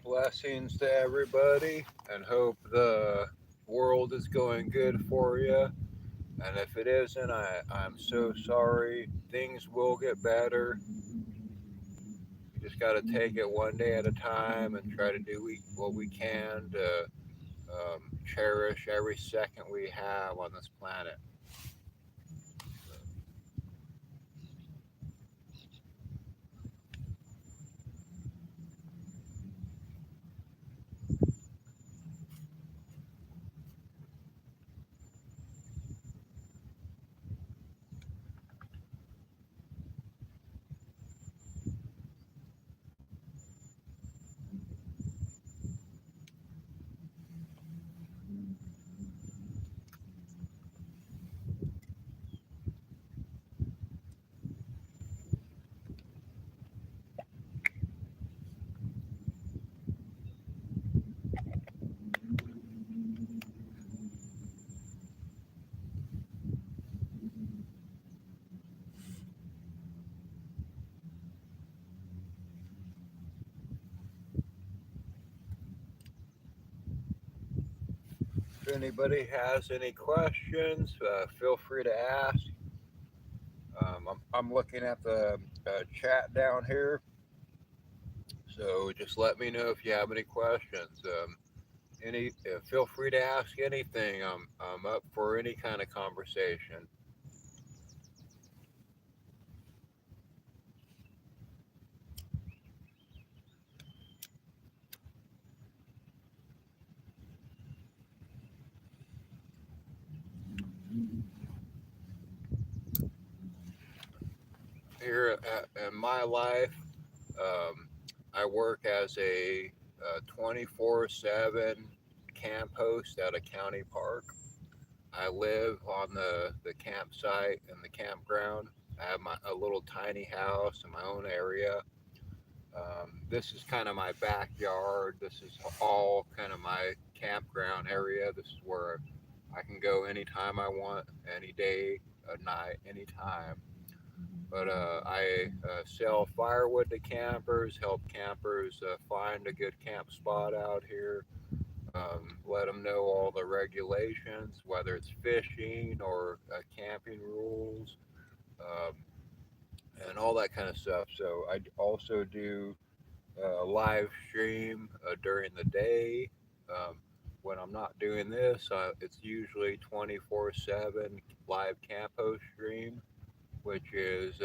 Blessings to everybody, and hope the world is going good for you. And if it isn't, I'm so sorry. Things will get better. We just got to take it one day at a time and try to do what we can to cherish every second we have on this planet. If anybody has any questions, feel free to ask. I'm looking at the chat down here, so just let me know if you have any questions. Feel free to ask anything. I'm up for any kind of conversation. Here in my life, um, I work as a 24/7 camp host at a county park. I live on the campsite and the campground. I have a little tiny house in my own area. This is kind of my backyard. This is all kind of my campground area. This is where I can go anytime I want, any day, night, anytime. But I sell firewood to campers, help campers find a good camp spot out here, let them know all the regulations, whether it's fishing or camping rules, um, and all that kind of stuff. So I also do live stream during the day. Um, when I'm not doing this, it's usually 24/7 live camp host stream, which is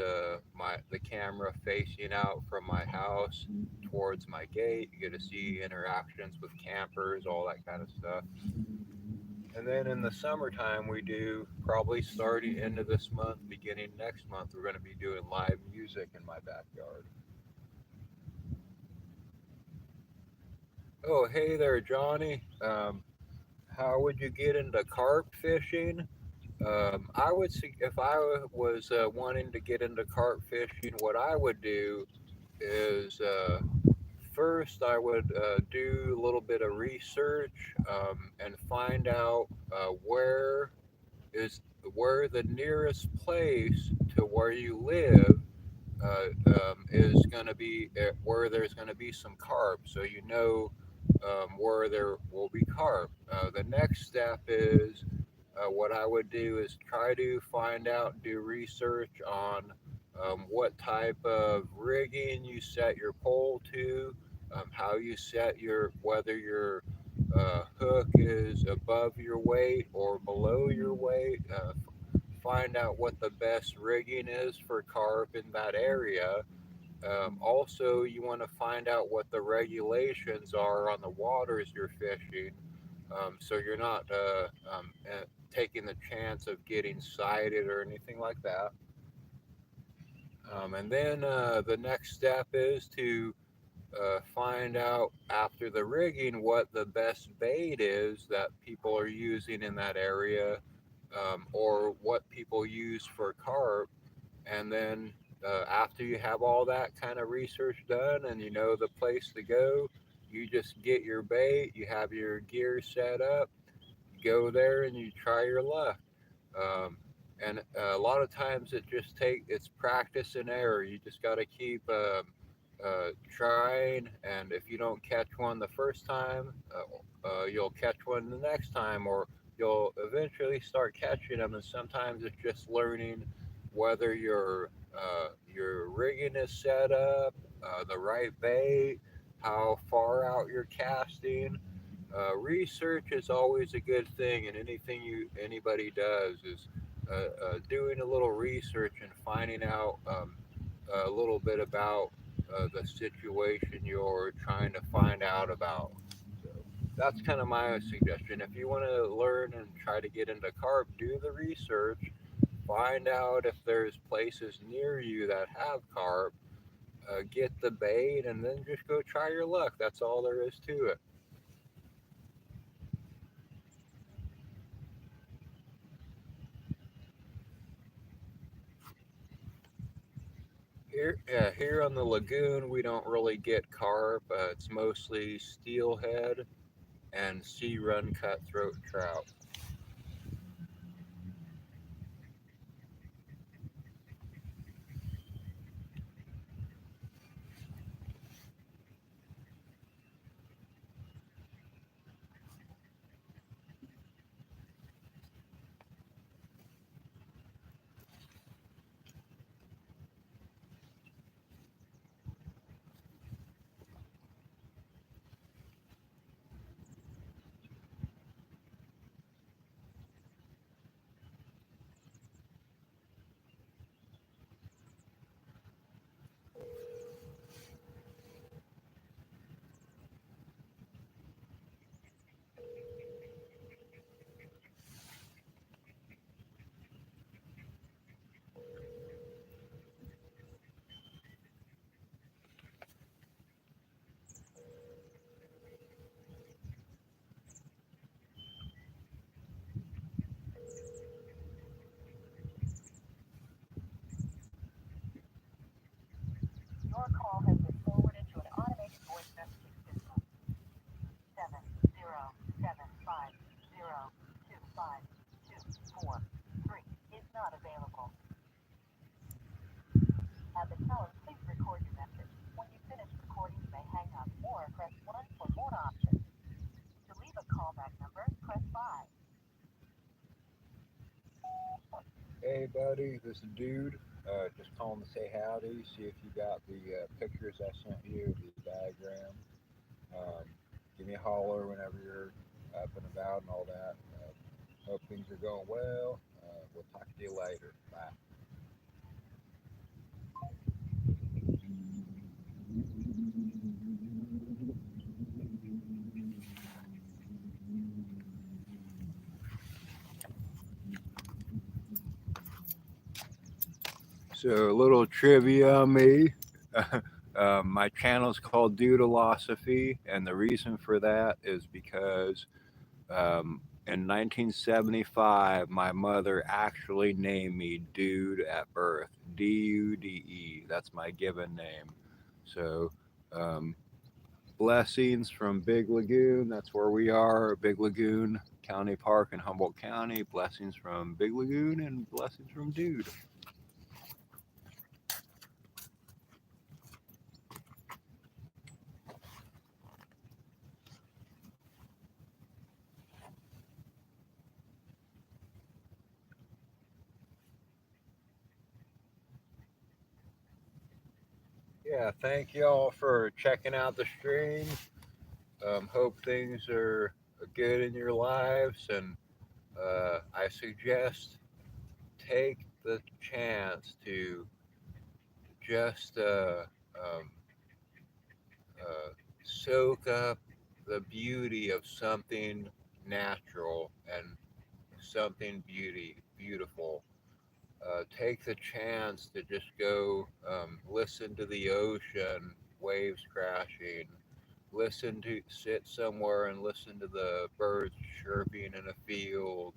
my the camera facing out from my house towards my gate. You get to see interactions with campers, all that kind of stuff. And then in the summertime, we do probably starting into this month, beginning next month, we're going to be doing live music in my backyard. Oh, hey there, Johnny. How would you get into carp fishing? I would see if I was wanting to get into carp fishing, what I would do is first, I would do a little bit of research and find out is where the nearest place to where you live is going to be where there's going to be some carp, so you know where there will be carp. The next step is what I would do is try to find out, do research on what type of rigging you set your pole to, how you set whether your hook is above your weight or below your weight. Find out what the best rigging is for carp in that area. Also, you want to find out what the regulations are on the waters you're fishing, so you're not taking the chance of getting sighted or anything like that. And then the next step is to find out after the rigging what the best bait is that people are using in that area, or what people use for carp. And then after you have all that kind of research done and you know the place to go, you just get your bait, you have your gear set up, you go there and you try your luck. um, and a lot of times it's practice and error. You just got to keep trying, and if you don't catch one the first time, you'll catch one the next time, or you'll eventually start catching them. And sometimes it's just learning whether your rigging is set up, the right bait, how far out you're casting. Research is always a good thing, and anything anybody does is doing a little research and finding out a little bit about the situation you're trying to find out about. So that's kind of my suggestion. If you want to learn and try to get into carp, do the research, find out if there's places near you that have carp, get the bait, and then just go try your luck. That's all there is to it. Here on the lagoon, we don't really get carp. It's mostly steelhead and sea run cutthroat trout. Hey, buddy, this is dude. Just calling to say howdy. See if you got the pictures I sent you, the diagram. Um, Give me a holler whenever you're up and about and all that. Hope things are going well. We'll talk to you later. Bye. So, a little trivia on me. My channel is called Dudeolosophy, and the reason for that is because in 1975, my mother actually named me Dude at birth. Dude. That's my given name. So, um, blessings from Big Lagoon. That's where we are, Big Lagoon County Park in Humboldt County. Blessings from Big Lagoon and blessings from Dude. Yeah, thank y'all for checking out the stream. Hope things are good in your lives, and I suggest take the chance to just soak up the beauty of something natural and something beautiful. Take the chance to just go listen to the ocean, waves crashing. Listen to sit somewhere and listen to the birds chirping in a field.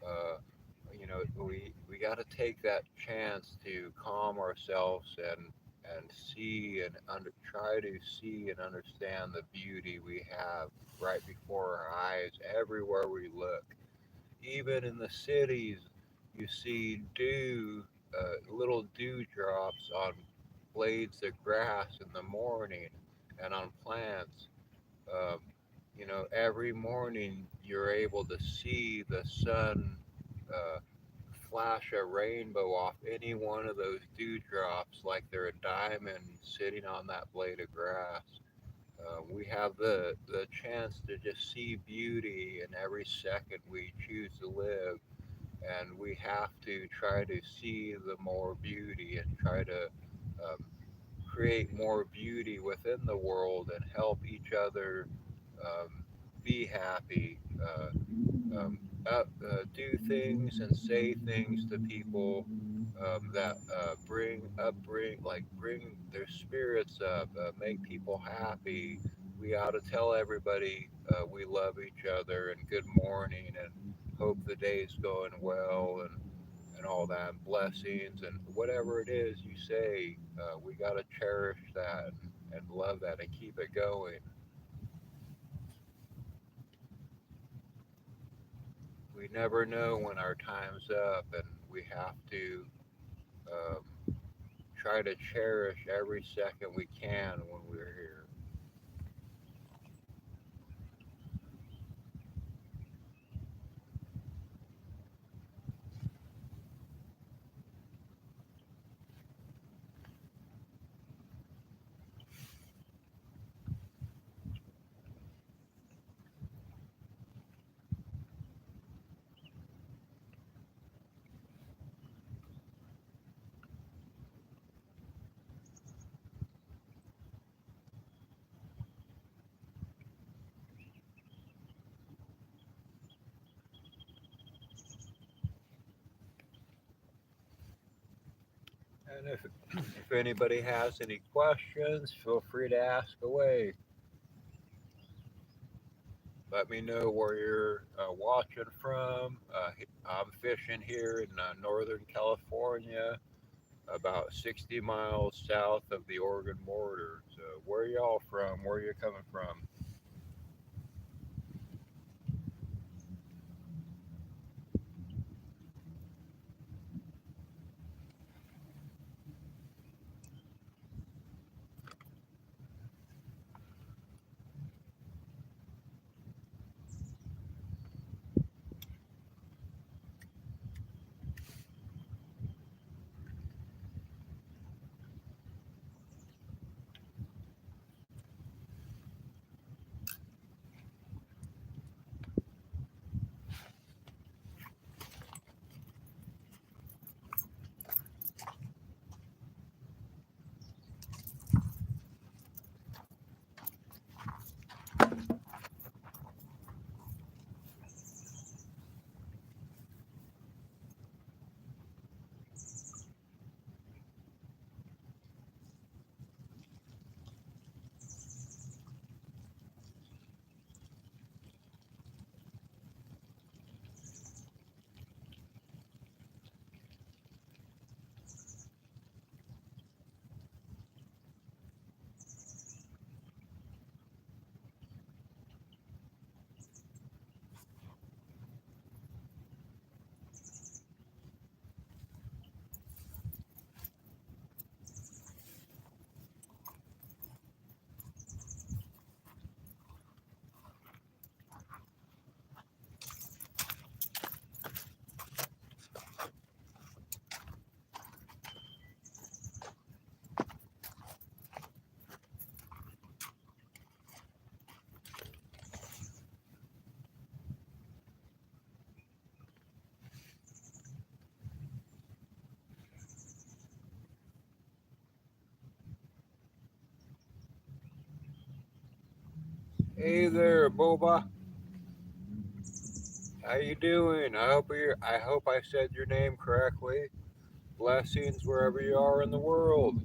Uh, we got to take that chance to calm ourselves and see and try to see and understand the beauty we have right before our eyes everywhere we look. Even in the cities, you see little dewdrops on blades of grass in the morning and on plants. um, every morning you're able to see the sun uh, flash a rainbow off any one of those dewdrops like they're a diamond sitting on that blade of grass. We have the chance to just see beauty in every second we choose to live, and we have to try to see the more beauty and try to um, create more beauty within the world and help each other be happy, do things and say things to people that bring their spirits up, make people happy. We ought to tell everybody we love each other and good morning and hope the day's going well and all that, and blessings and whatever it is you say, we got to cherish that and love that and keep it going. We never know when our time's up, and we have to um, try to cherish every second we can when we're here. And if anybody has any questions, feel free to ask away. Let me know where you're watching from. I'm fishing here in Northern California, about 60 miles south of the Oregon border. So, where y'all from? Where you coming from? Hey there, Boba. How you doing? I hope I said your name correctly. Blessings wherever you are in the world.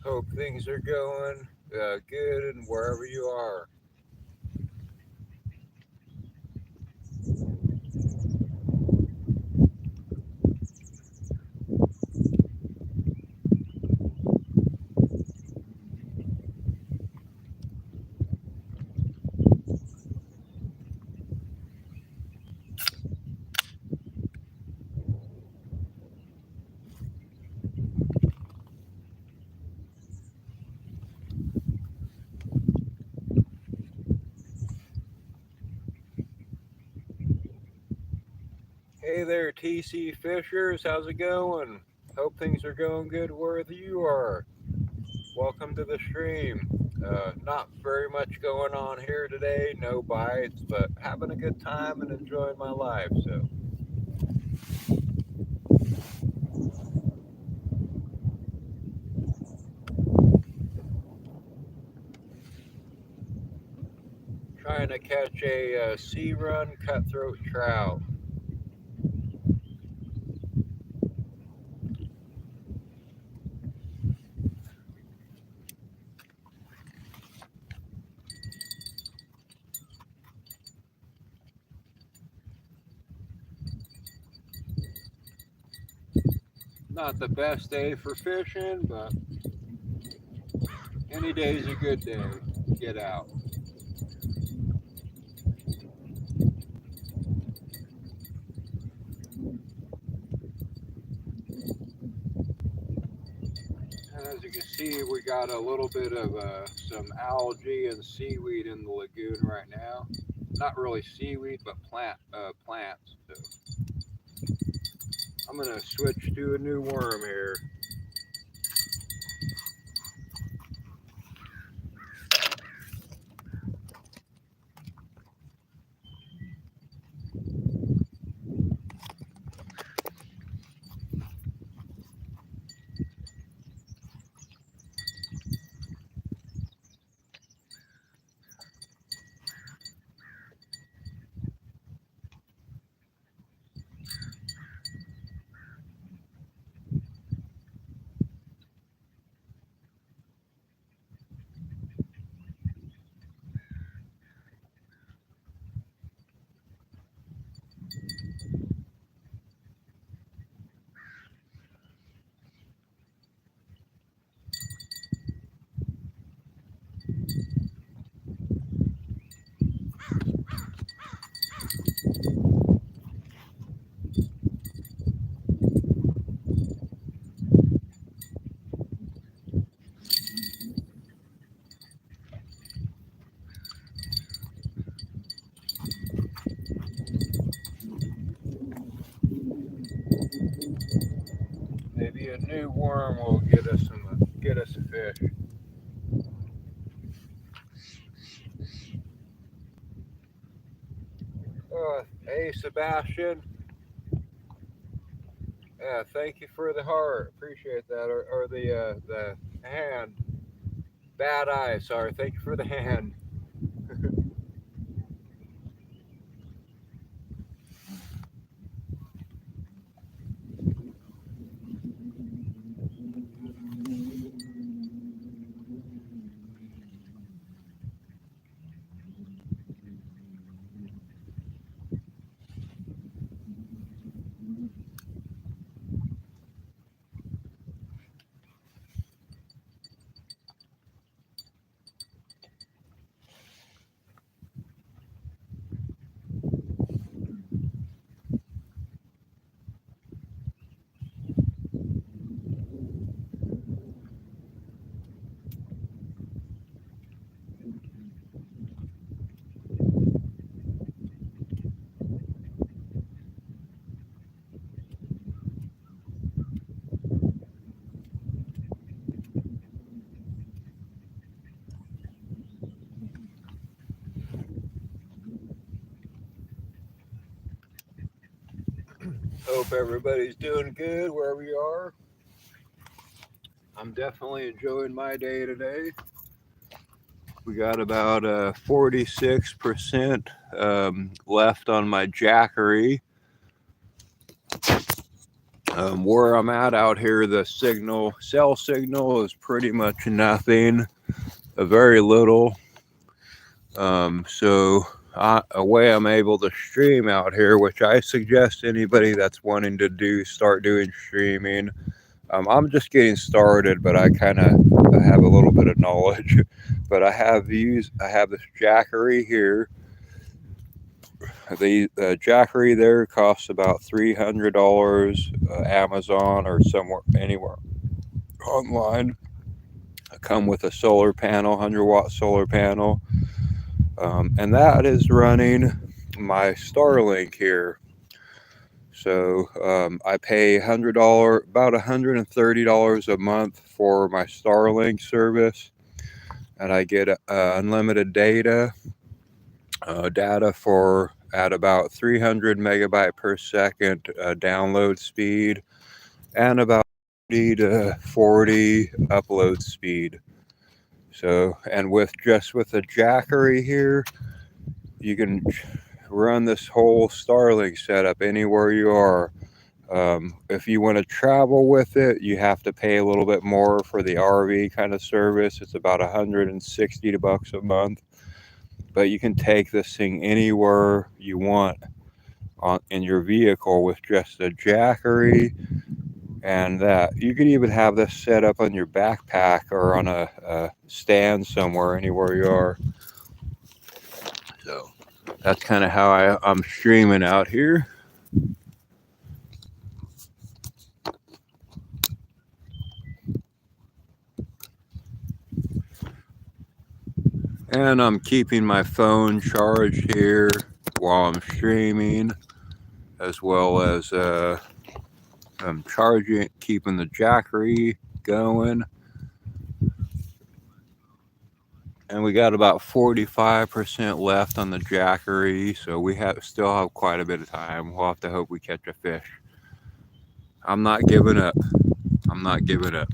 Hope things are going good and wherever you are. Hey there, TC Fishers. How's it going? Hope things are going good wherever you are. Welcome to the stream. Not very much going on here today, no bites, but having a good time and enjoying my life. So, trying to catch a sea run cutthroat trout. Not the best day for fishing, but any day's a good day. Get out. And as you can see, we got a little bit of some algae and seaweed in the lagoon right now. Not really seaweed, but plants. So I'm gonna switch to a new worm here. Maybe a new worm will get us a fish. Hey Sebastian, yeah, thank you for the heart. Appreciate that, or the hand. Bad eye. Sorry. Thank you for the hand. Hope everybody's doing good wherever you are. I'm definitely enjoying my day today. We got about 46% left on my jackery. Where I'm at out here, the cell signal is pretty much nothing, very little. So a way I'm able to stream out here, which I suggest anybody that's wanting to start doing streaming. I'm just getting started, but I kind of have a little bit of knowledge. But I have this jackery here. The jackery there costs about $300, Amazon or anywhere online. I come with a solar panel, 100-watt solar panel, and that is running my Starlink here. So I pay about $130 a month for my Starlink service, and I get unlimited data for at about 300 megabyte per second download speed, and about 30 to 40 upload speed. So, and with the jackery here, you can run this whole Starlink setup anywhere you are. If you want to travel with it, you have to pay a little bit more for the RV kind of service. It's about $160 a month, but you can take this thing anywhere you want in your vehicle with just a jackery, and that you could even have this set up on your backpack or on a stand somewhere, anywhere you are. So that's kind of how I'm streaming out here. And I'm keeping my phone charged here while I'm streaming, as well as I'm keeping the jackery going. And we got about 45% left on the jackery, so we still have quite a bit of time. We'll have to hope we catch a fish. I'm not giving up. I'm not giving up.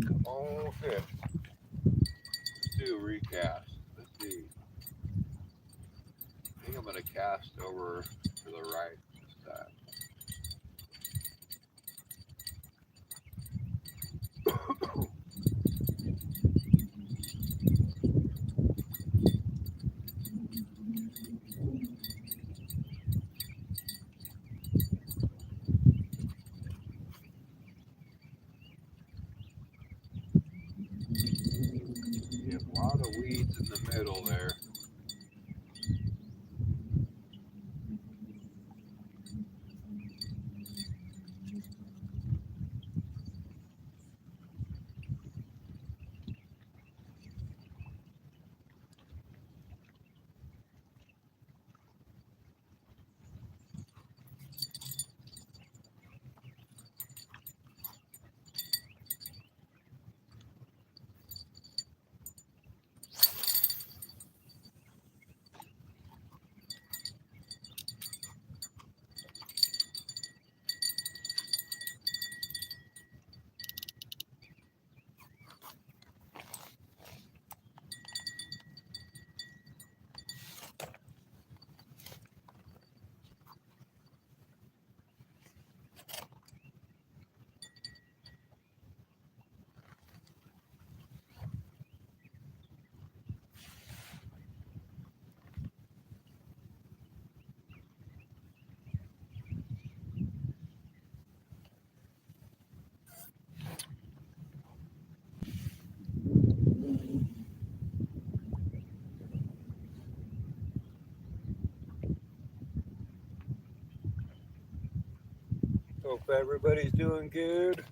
Come on, fish. Let's do a recast. Let's see. I think I'm going to cast over to the right this time. Hope everybody's doing good.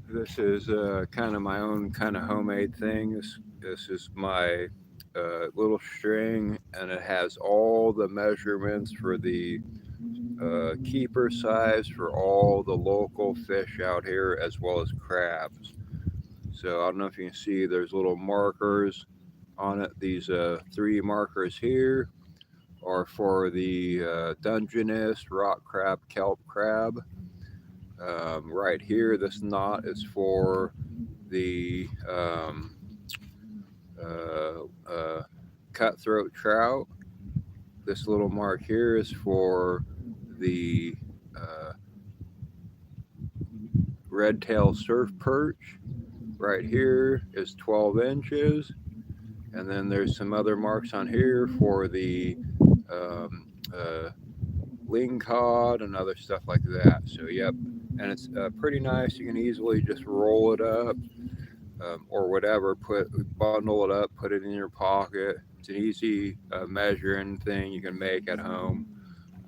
This is kind of my own kind of homemade thing. This is my little string, and it has all the measurements for the keeper size for all the local fish out here, as well as crabs. So I don't know if you can see, there's little markers on it. These three markers here are for the Dungeness, rock crab, kelp crab. Right here, this knot is for the uh, cutthroat trout. This little mark here is for the uh, red tail surf perch. Right here is 12 inches. And then there's some other marks on here for the um, uh, ling cod and other stuff like that. So, yep. And it's pretty nice. You can easily just roll it up or whatever, bundle it up, put it in your pocket. It's an easy measuring thing you can make at home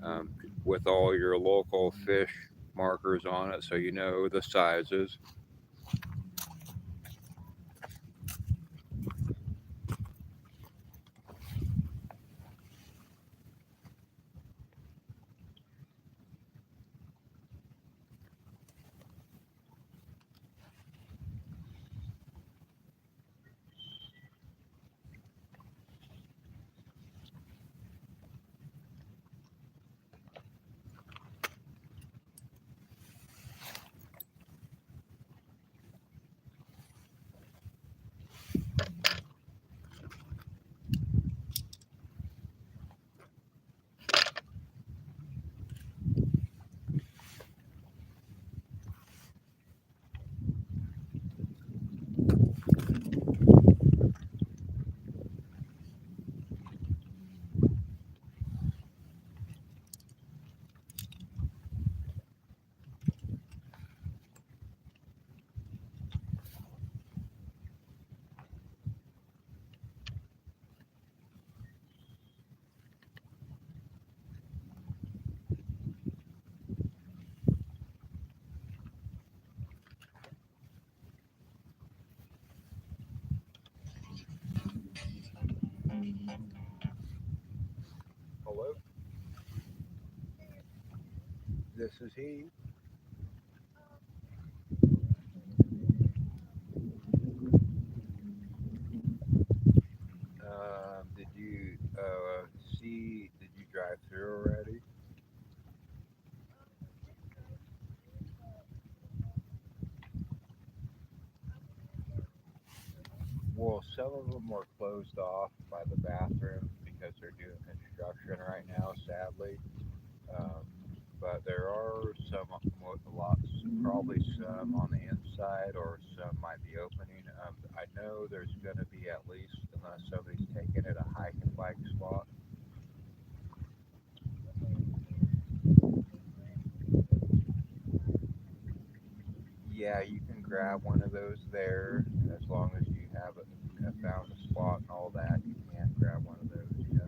um, with all your local fish markers on it, so you know the sizes. Hello, this is he. Did you see? Did you drive through already? Well, some of them were closed off by the bathrooms because they're doing construction right now, sadly. Um, but there are some, lots, probably some on the inside, or some might be opening. I know there's going to be at least, unless somebody's taking it, a hike and bike spot. Yeah, you can grab one of those there as long as you have found a spot and all that. You can grab one of those. Yeah.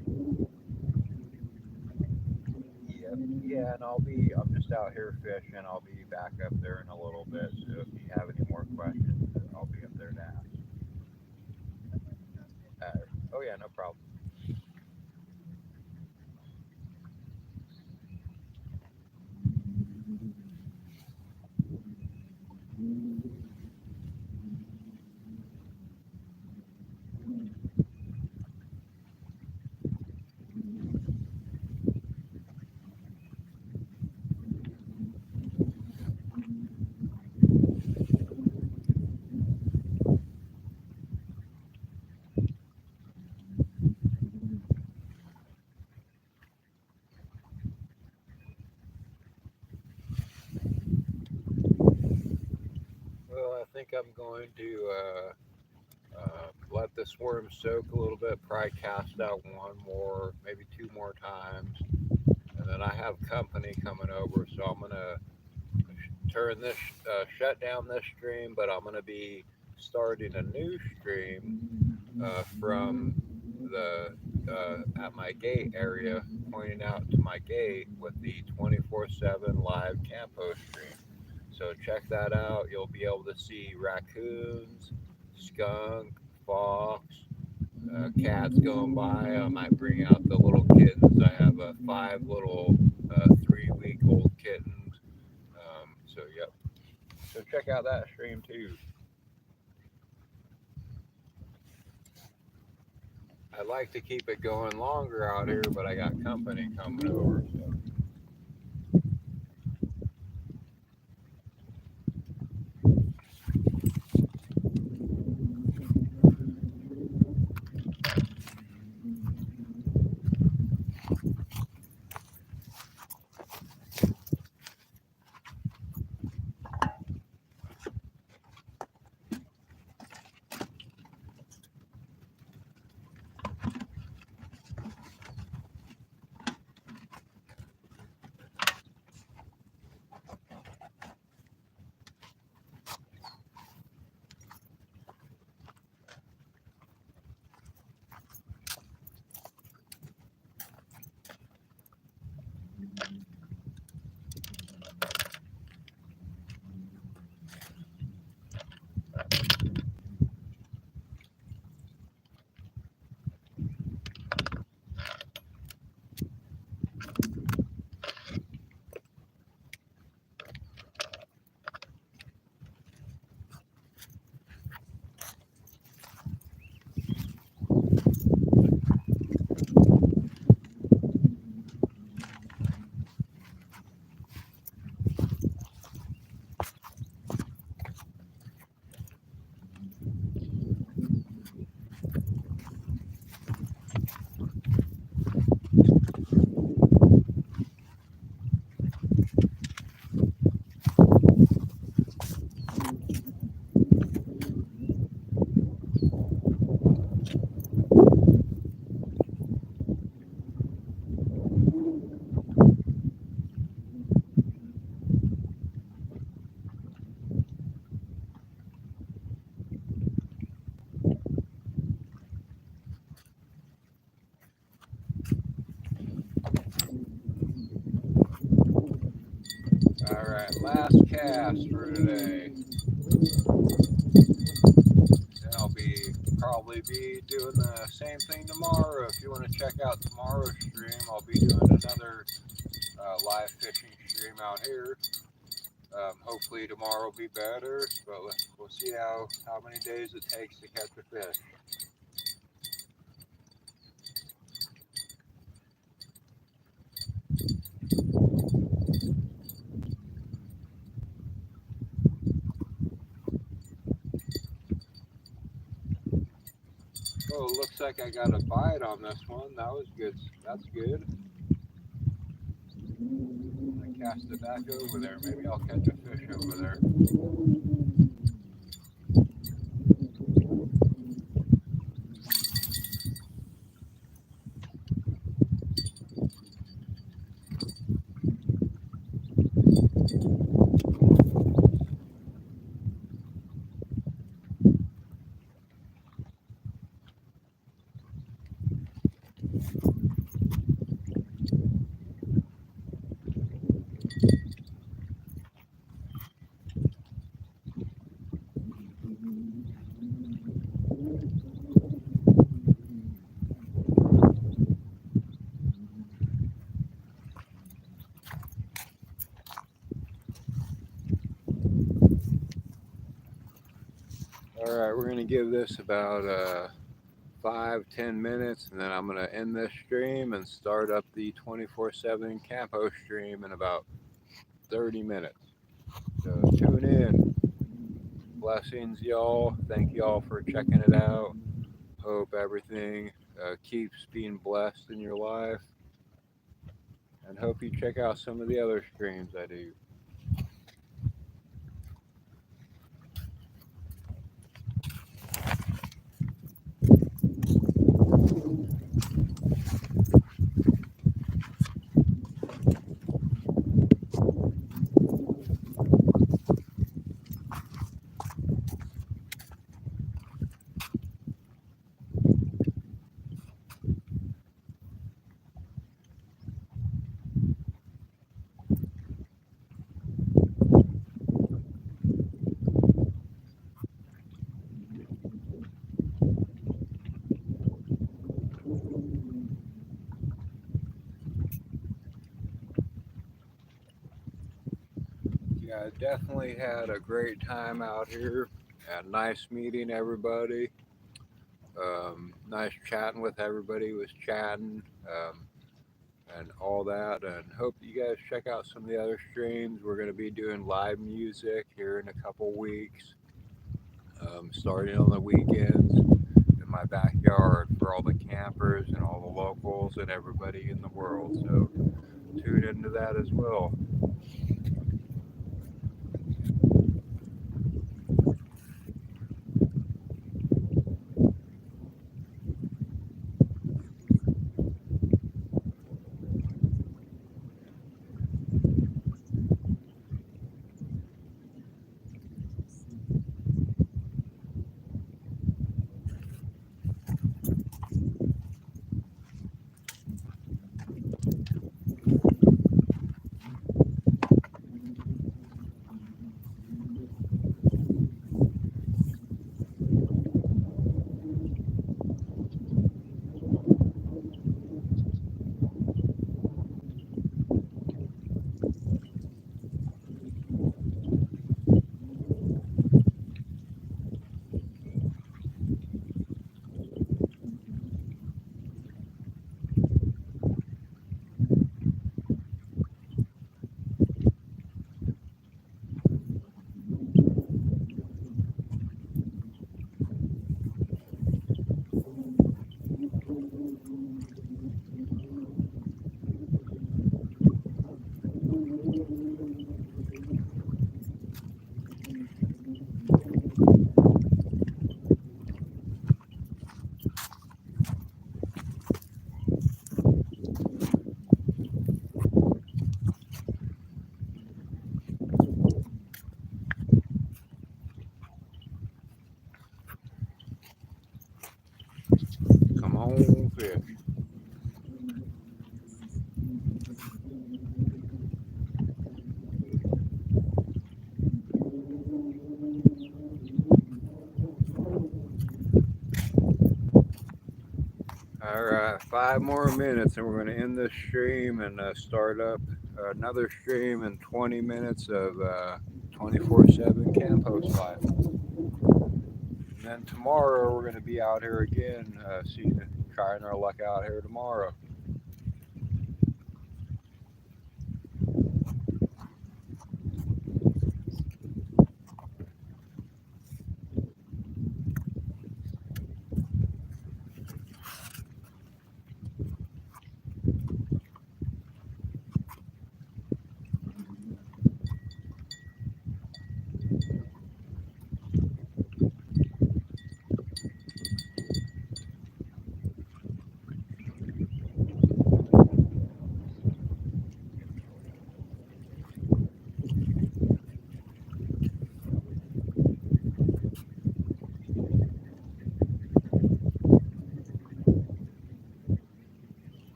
Yep. Yeah, and I'm just out here fishing. I'll be back up there in a little bit. So if you have any more questions, I'll be up there to ask. Oh yeah, no problem. Well, I think I'm going to let this worm soak a little bit. Probably cast out one more, maybe two more times, and then I have company coming over, so I'm gonna turn this, shut down this stream, but I'm gonna be starting a new stream from the at my gate area, pointing out to my gate with the 24/7 live campo stream. So check that out. You'll be able to see raccoons, skunk, fox, cats going by. I might bring out the little kittens. I have five little 3-week old kittens. So yep. So check out that stream too. I'd like to keep it going longer out here, but I got company coming over. So. All right, last cast for today. Then I'll probably be doing the same thing tomorrow. If you want to check out tomorrow's stream, I'll be doing another live fishing stream out here. Hopefully tomorrow will be better, but we'll see how many days it takes to catch a fish. Oh, looks like I got a bite on this one. That was good. That's good. I'm gonna cast it back over there. Maybe I'll catch a fish over there. All right, we're gonna give this about 5-10 minutes, and then I'm gonna end this stream and start up the 24/7 Campo stream in about 30 minutes. So tune in. Blessings, y'all. Thank y'all for checking it out. Hope everything keeps being blessed in your life, and hope you check out some of the other streams I do. Yeah, I definitely had a great time out here. Nice meeting everybody. Nice chatting with everybody. Was chatting and all that. And hope you guys check out some of the other streams. We're going to be doing live music here in a couple weeks, starting on the weekends in my backyard for all the campers and all the locals and everybody in the world. So tune into that as well. Come on, fish. All right, 5 more minutes, and we're going to end this stream and start up another stream in 20 minutes of 24/7 Campos Life. And then tomorrow we're going to be out here again, trying our luck out here tomorrow.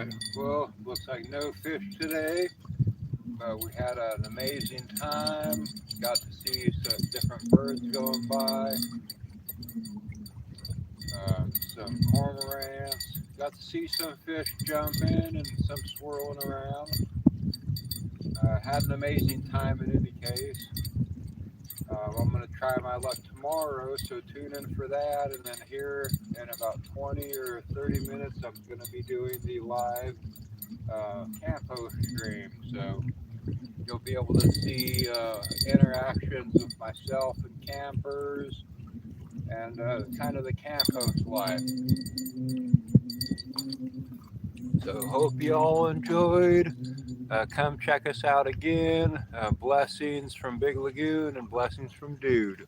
right. Well, looks like no fish today, but we had an amazing time. Got to see some different birds going by, some cormorants. Got to see some fish jumping and some swirling around. Had an amazing time in any case. I'm going to try my luck tomorrow, so tune in for that. And then here in about 20 or 30 minutes, I'm going to be doing the live campo stream. So you'll be able to see interactions with myself and campers and kind of the camp host life. So hope you all enjoyed. Come check us out again. Blessings from Big Lagoon and blessings from Dude.